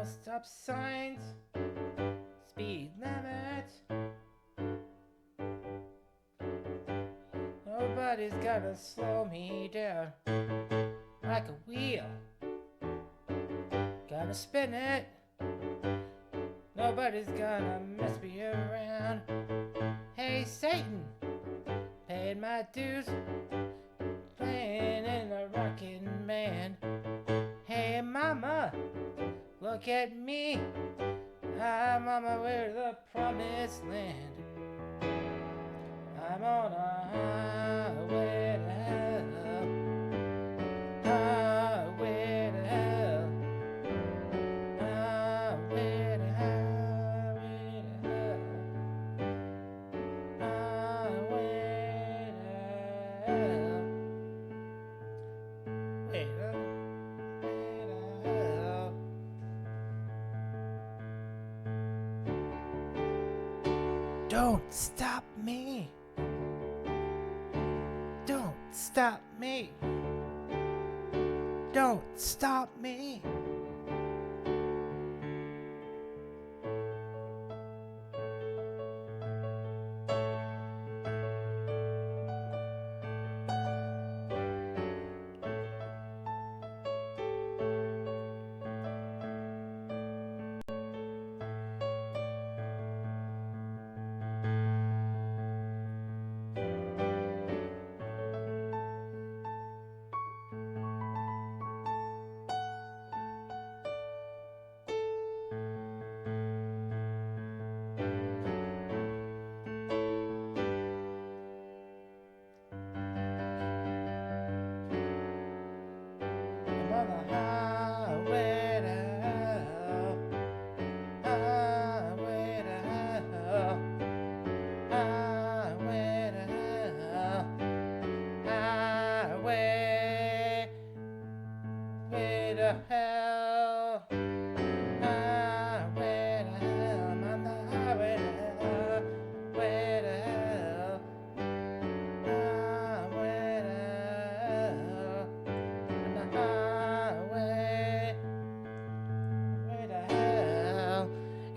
Speaker 1: stop signs, speed limit. Nobody's gonna slow me down like a wheel. Gonna spin it. Nobody's gonna mess me around. Hey Satan, paid my dues, playing in a rockin' band. Hey mama, look at me, I'm on my way to the promised land. I'm on a highway to hell, highway to hell, highway to highway to hell, highway to hell. Wait, don't stop me. Don't stop me. Don't stop me.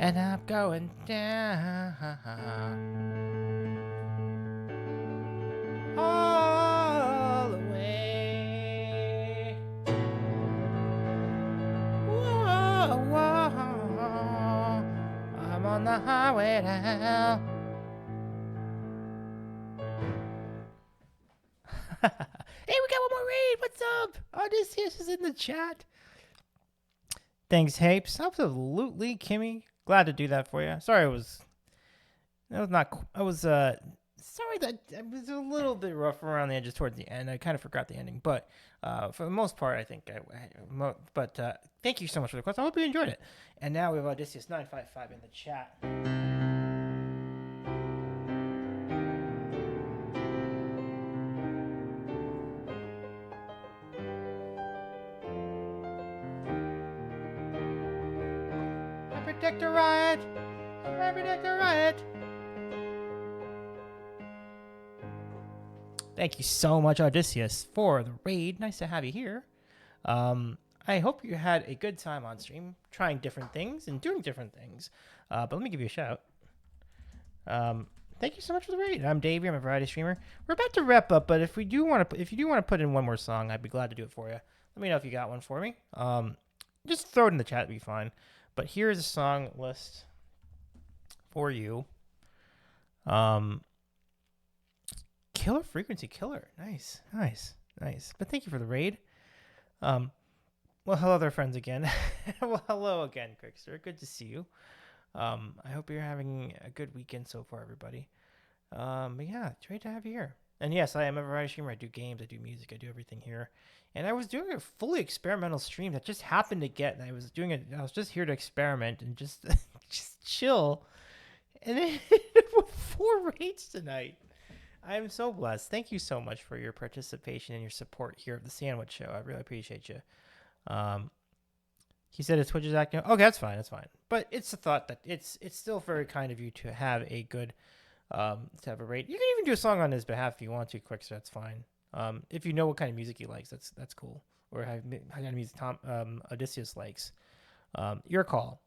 Speaker 1: And I'm going down all the way. Whoa, whoa, I'm on the highway to hell. Hey, we got one more raid. What's up? Odysseus is in the chat. Thanks, Hapes. Absolutely, Kimmy. Glad to do that for you. Sorry, sorry that it was a little bit rough around the edges towards the end. I kind of forgot the ending, but for the most part, I think thank you so much for the question. I hope you enjoyed it. And now we have Odysseus 955 in the chat. I predict a riot. I predict a riot. Thank you so much, Odysseus, for the raid. Nice to have you here. I hope you had a good time on stream, trying different things and doing different things. But let me give you a shout. Thank you so much for the raid. I'm Davey. I'm a variety streamer. We're about to wrap up, but if you do want to put in one more song, I'd be glad to do it for you. Let me know if you got one for me. Just throw it in the chat. It'd be fine. But here's a song list for you. Killer Frequency Killer. Nice. But thank you for the raid. Well, hello there, friends again. Well, hello again, Quickster. Good to see you. I hope you're having a good weekend so far, everybody. But yeah, it's great to have you here. And yes, I am a variety streamer. I do games, I do music, I do everything here. And I was doing a fully experimental stream that just happened to get. I was just here to experiment and just just chill. And then with 4 raids tonight. I am so blessed. Thank you so much for your participation and your support here at the Sandwich Show. I really appreciate you. He said his Twitch is acting. Okay, that's fine. But it's a thought that it's still very kind of you to have a good to have a raid. You can even do a song on his behalf if you want to, Quick. So that's fine. If you know what kind of music he likes, that's cool. Or how kind of music Odysseus likes. Your call.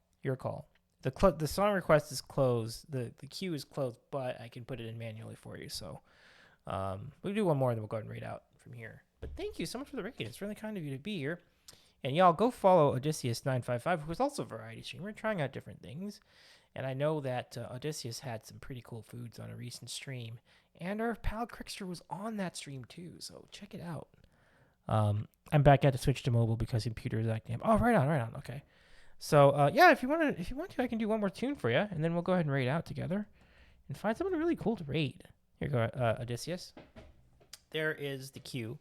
Speaker 1: The song request is closed. The queue is closed, but I can put it in manually for you. So we'll do one more, and then we'll go ahead and raid out from here. But thank you so much for the raid. It's really kind of you to be here. And y'all go follow Odysseus955, who's also a variety streamer, trying out different things. And I know that Odysseus had some pretty cool foods on a recent stream. And our pal Crickster was on that stream too, so check it out. I'm back at to switch to mobile because computer is acting up. Oh, right on. Okay. So yeah, if you want to, I can do one more tune for you, and then we'll go ahead and raid out together, and find someone really cool to raid. Here you go, Odysseus. There is the queue.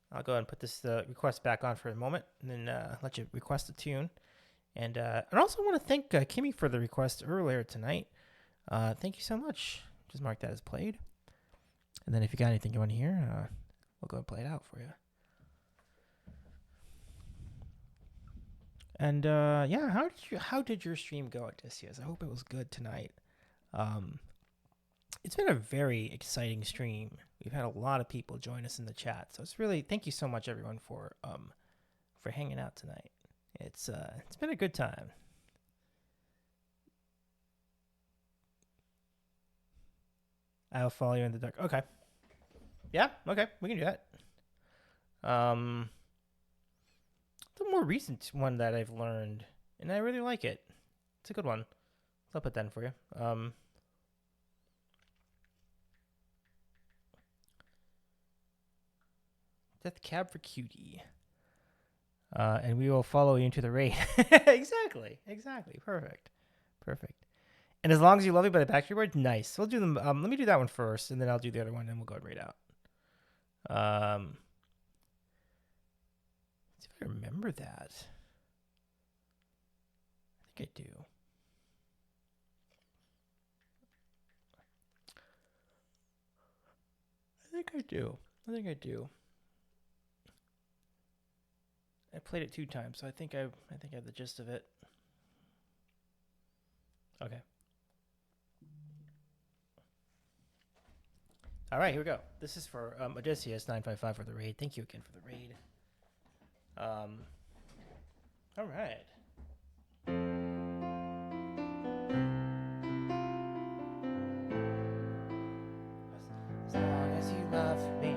Speaker 1: I'll go ahead and put this request back on for a moment, and then let you request a tune. And also want to thank Kimmy for the request earlier tonight. Thank you so much. Just mark that as played. And then if you got anything you want to hear, we'll go and play it out for you. And yeah, how did your stream go, Odysseus? I hope it was good tonight. It's been a very exciting stream. We've had a lot of people join us in the chat, so it's really thank you so much everyone for hanging out tonight. It's been a good time. I'll follow you in the dark. Okay. Yeah. Okay. We can do that. The more recent one that I've learned, and I really like it. It's a good one. I'll put that in for you. Death Cab for Cutie. And we will follow you into the raid. Exactly. Perfect. And as long as you love me by the Backstreet Boys, nice. We'll do them. Let me do that one first, and then I'll do the other one, and we'll go right out. Let's see if I remember that. I think I do. I played it 2 times, so I think I have the gist of it. Okay. All right, here we go. This is for Odysseus 955 for the raid. Thank you again for the raid. All right. As long as you love me.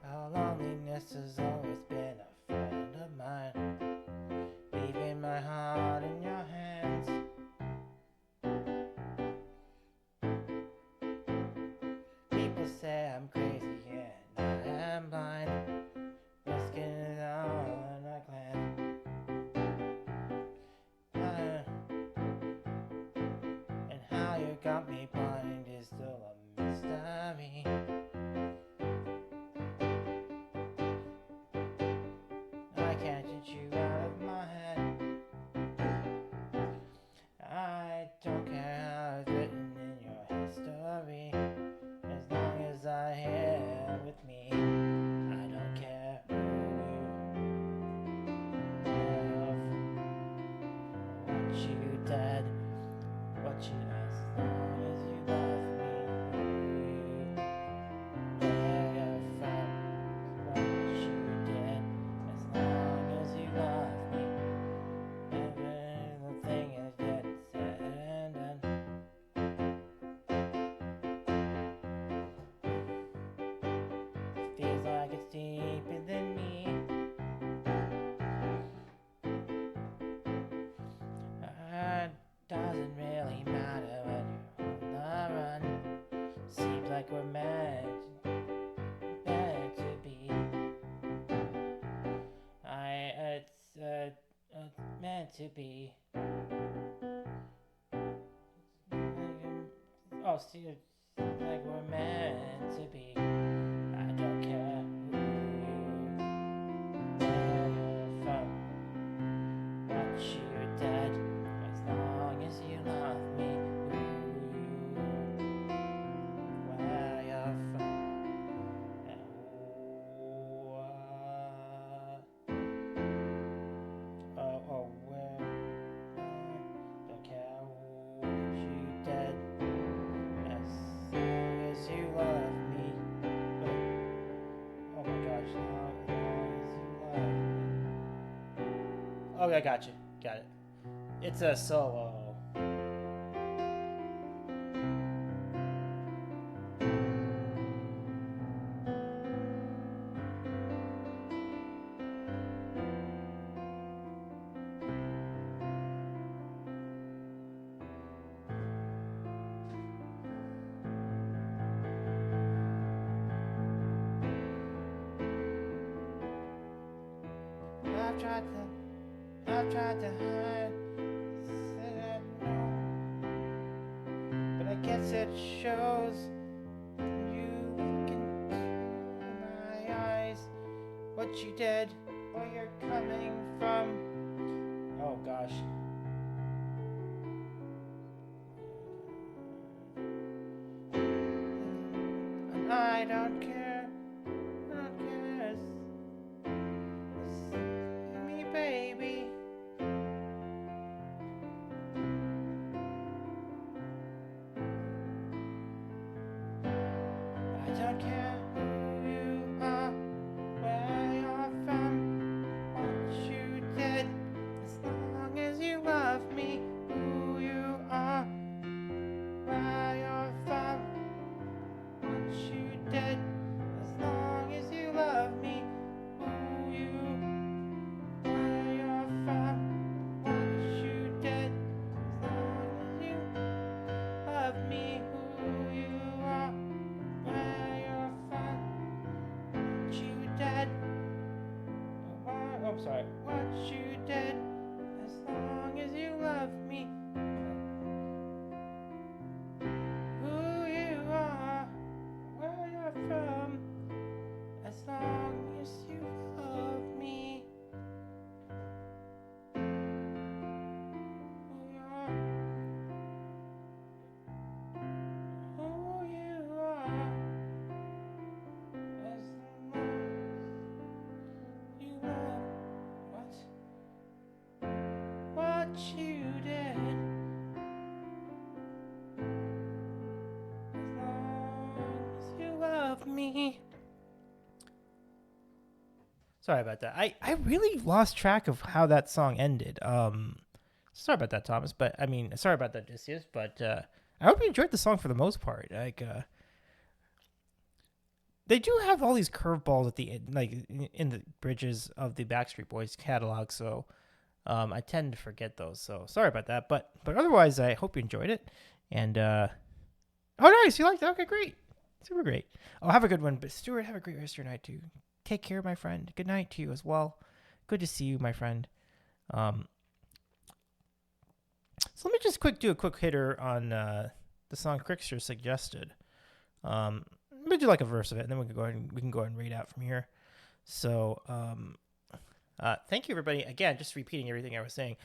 Speaker 1: Our loneliness has always been a friend of mine, leaving my heart in your hands. People say I'm crazy and I am blind, risking it all in a glance. And how you got me blind is still a mystery. I can't get you out of my head. I don't care how it's written in your history. As long as I have with me, I don't care who you love, what you did, what you as long as you love me, where you're from, what you did, as long as you love me, everything is getting said and done. Feels like it's deeper than me. It doesn't really matter when you're on the run. Seems like we're meant to be. It's meant to be. Oh, see, it's like we're meant to be. I don't care who where you're from, what you did, as long as you love me. Where you're from, and where. Don't care what you did, as long as you love me. Oh my gosh, as long as you love me. Oh, I got you. Got it. It's a solo. I've tried to hide, said no, but I guess it shows you look into my eyes, what you did, where you're coming from. Oh gosh. I don't care. I don't care. It's me, baby. I don't care who you are, where you're from, what you did, as long as you love me. Who you are, where you're from, what you did, as long as you love me. Who you, where you're from, what you did, as long as you love me. Who you are, where you're from, what you did. Oh, I'm sorry. What you did, as long as you love me. Who you are, where you're from, as long as you love me. Who you are, who you are, as long as you love what you did, as long as you love me. Sorry about that. I really lost track of how that song ended. Sorry about that, Thomas. But I mean, sorry about that, Odysseus. But I hope you enjoyed the song for the most part. Like, they do have all these curveballs at the end, like in the bridges of the Backstreet Boys catalog. So, I tend to forget those. So sorry about that. But otherwise, I hope you enjoyed it. And oh, nice, you liked it. Okay, great, super great. Oh, have a good one. But Stuart, have a great rest of your night too. Take care, my friend. Good night to you as well. Good to see you, my friend. So let me just do a quick hitter on the song Crickster suggested. Let me do like a verse of it, and then we can go ahead and read out from here. So thank you, everybody. Again, just repeating everything I was saying.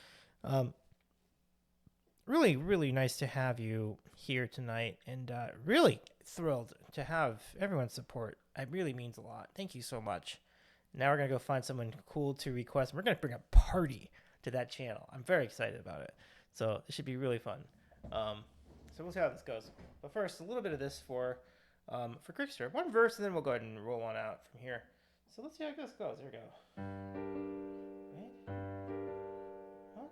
Speaker 1: Really, really nice to have you here tonight, and really thrilled to have everyone's support. It really means a lot. Thank you so much. Now we're going to go find someone cool to request. We're going to bring a party to that channel. I'm very excited about it. So it should be really fun. So we'll see how this goes. But first, a little bit of this for Crickster. One verse, and then we'll go ahead and roll on out from here. So let's see how this goes. There we go. Wait. What?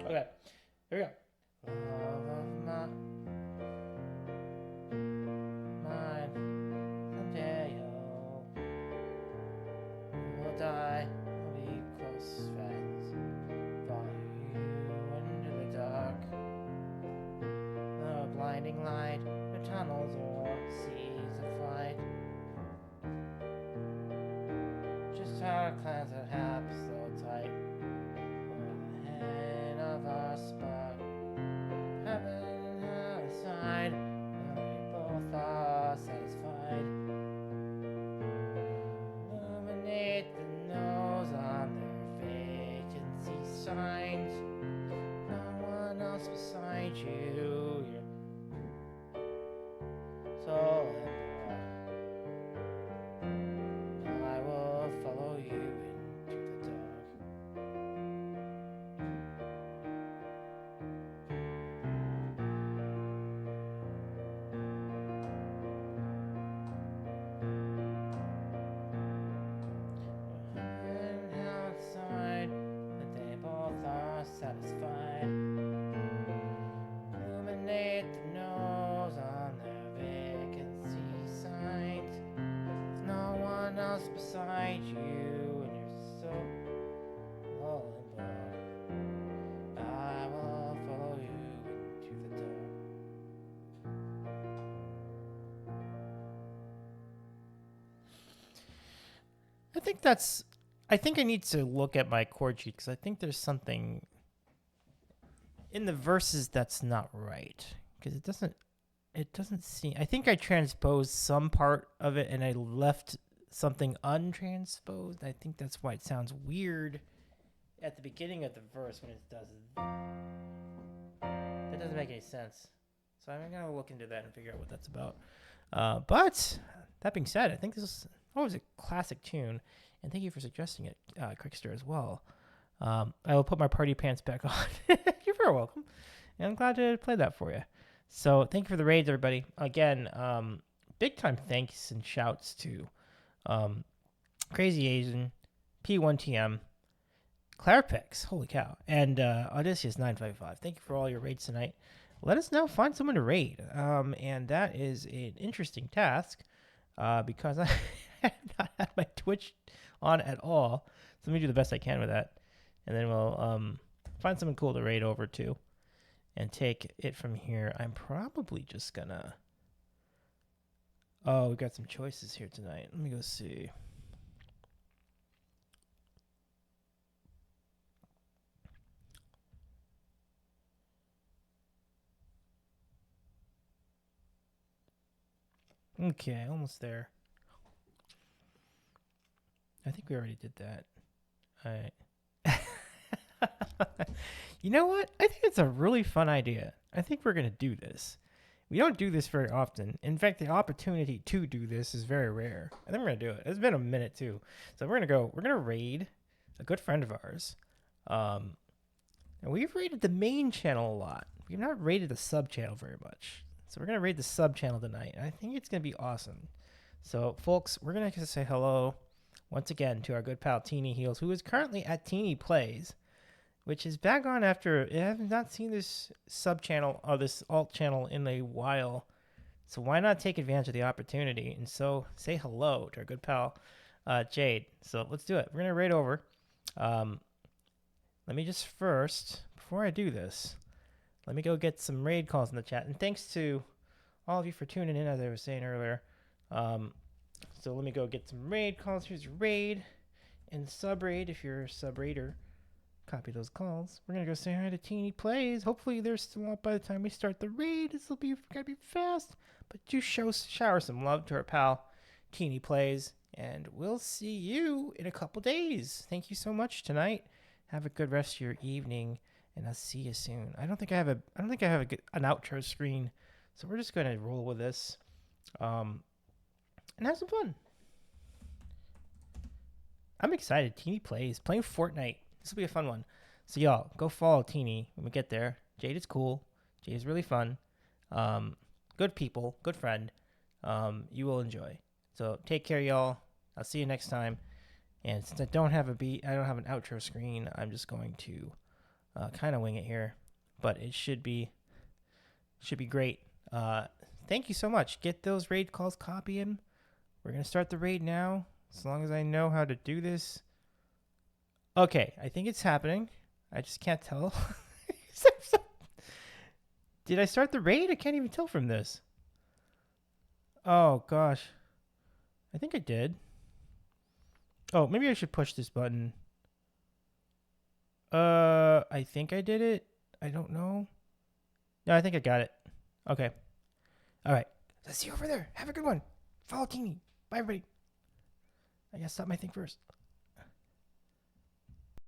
Speaker 1: Okay, here we go. Love of mine, someday you'll die. We'll be close friends. Follow you into the dark, the blinding light, the tunnels or seas of flight. Just our clans that have so tight. Our spot, heaven outside, we both are satisfied. Illuminate the nose on their vacancy signs. No one else beside you. So I think I need to look at my chord sheet because I think there's something in the verses that's not right because it doesn't seem. I think I transposed some part of it and I left something untransposed. I think that's why it sounds weird at the beginning of the verse when it does. That doesn't make any sense. So I'm gonna look into that and figure out what that's about. But that being said, I think this is always a classic tune, and thank you for suggesting it, Crickster, as well. I will put my party pants back on. You're very welcome, and I'm glad to play that for you. So thank you for the raids, everybody. Again, big time thanks and shouts to Crazy Asian, P1TM, Clarapix, holy cow, and Odysseus955. Thank you for all your raids tonight. Let us know, find someone to raid. And that is an interesting task because I have not had my Twitch on at all. So let me do the best I can with that. And then we'll find someone cool to raid over to and take it from here. I'm probably just gonna... Oh, we got some choices here tonight. Let me go see. Okay, almost there. I think we already did that. All right. You know what? I think it's a really fun idea. I think we're going to do this. We don't do this very often. In fact, the opportunity to do this is very rare. I think we're going to do it. It's been a minute too. So we're going to raid a good friend of ours. And we've raided the main channel a lot. We've not raided the sub channel very much. So we're going to raid the sub channel tonight. And I think it's going to be awesome. So folks, we're going to say hello once again to our good pal Teeny Heels, who is currently at Teeny Plays, which is back on after I have not seen this sub channel or this alt channel in a while. So why not take advantage of the opportunity and so say hello to our good pal Jade. So let's do it. We're going to raid over. Let me just first, before I do this, let me go get some raid calls in the chat. And thanks to all of you for tuning in, as I was saying earlier. So let me go get some raid calls. Here's raid and sub raid if you're a sub raider. Copy those calls. We're going to go say hi to Teeny Plays. Hopefully they're still up by the time we start the raid. This will be gotta be fast. But do shower some love to our pal Teeny Plays. And we'll see you in a couple days. Thank you so much tonight. Have a good rest of your evening. And I'll see you soon. I don't think I have an outro screen, so we're just gonna roll with this, and have some fun. I'm excited. Teeny Plays playing Fortnite. This will be a fun one. So y'all go follow Teeny when we get there. Jade is cool. Jade is really fun. Good people. Good friend. You will enjoy. So take care, y'all. I'll see you next time. And since I don't have an outro screen, I'm just going to kind of wing it here, but it should be great. Thank you so much. Get those raid calls, copy them. We're gonna start the raid now, as long as I know how to do this. Okay, I think it's happening. I just can't tell. Did I start the raid? I can't even tell from this. Oh gosh, I think I did. Oh, maybe I should push this button. I think I did it. I don't know. No, I think I got it. Okay. All right. I'll see you over there. Have a good one. Follow Teeny. Bye, everybody. I gotta stop my thing first.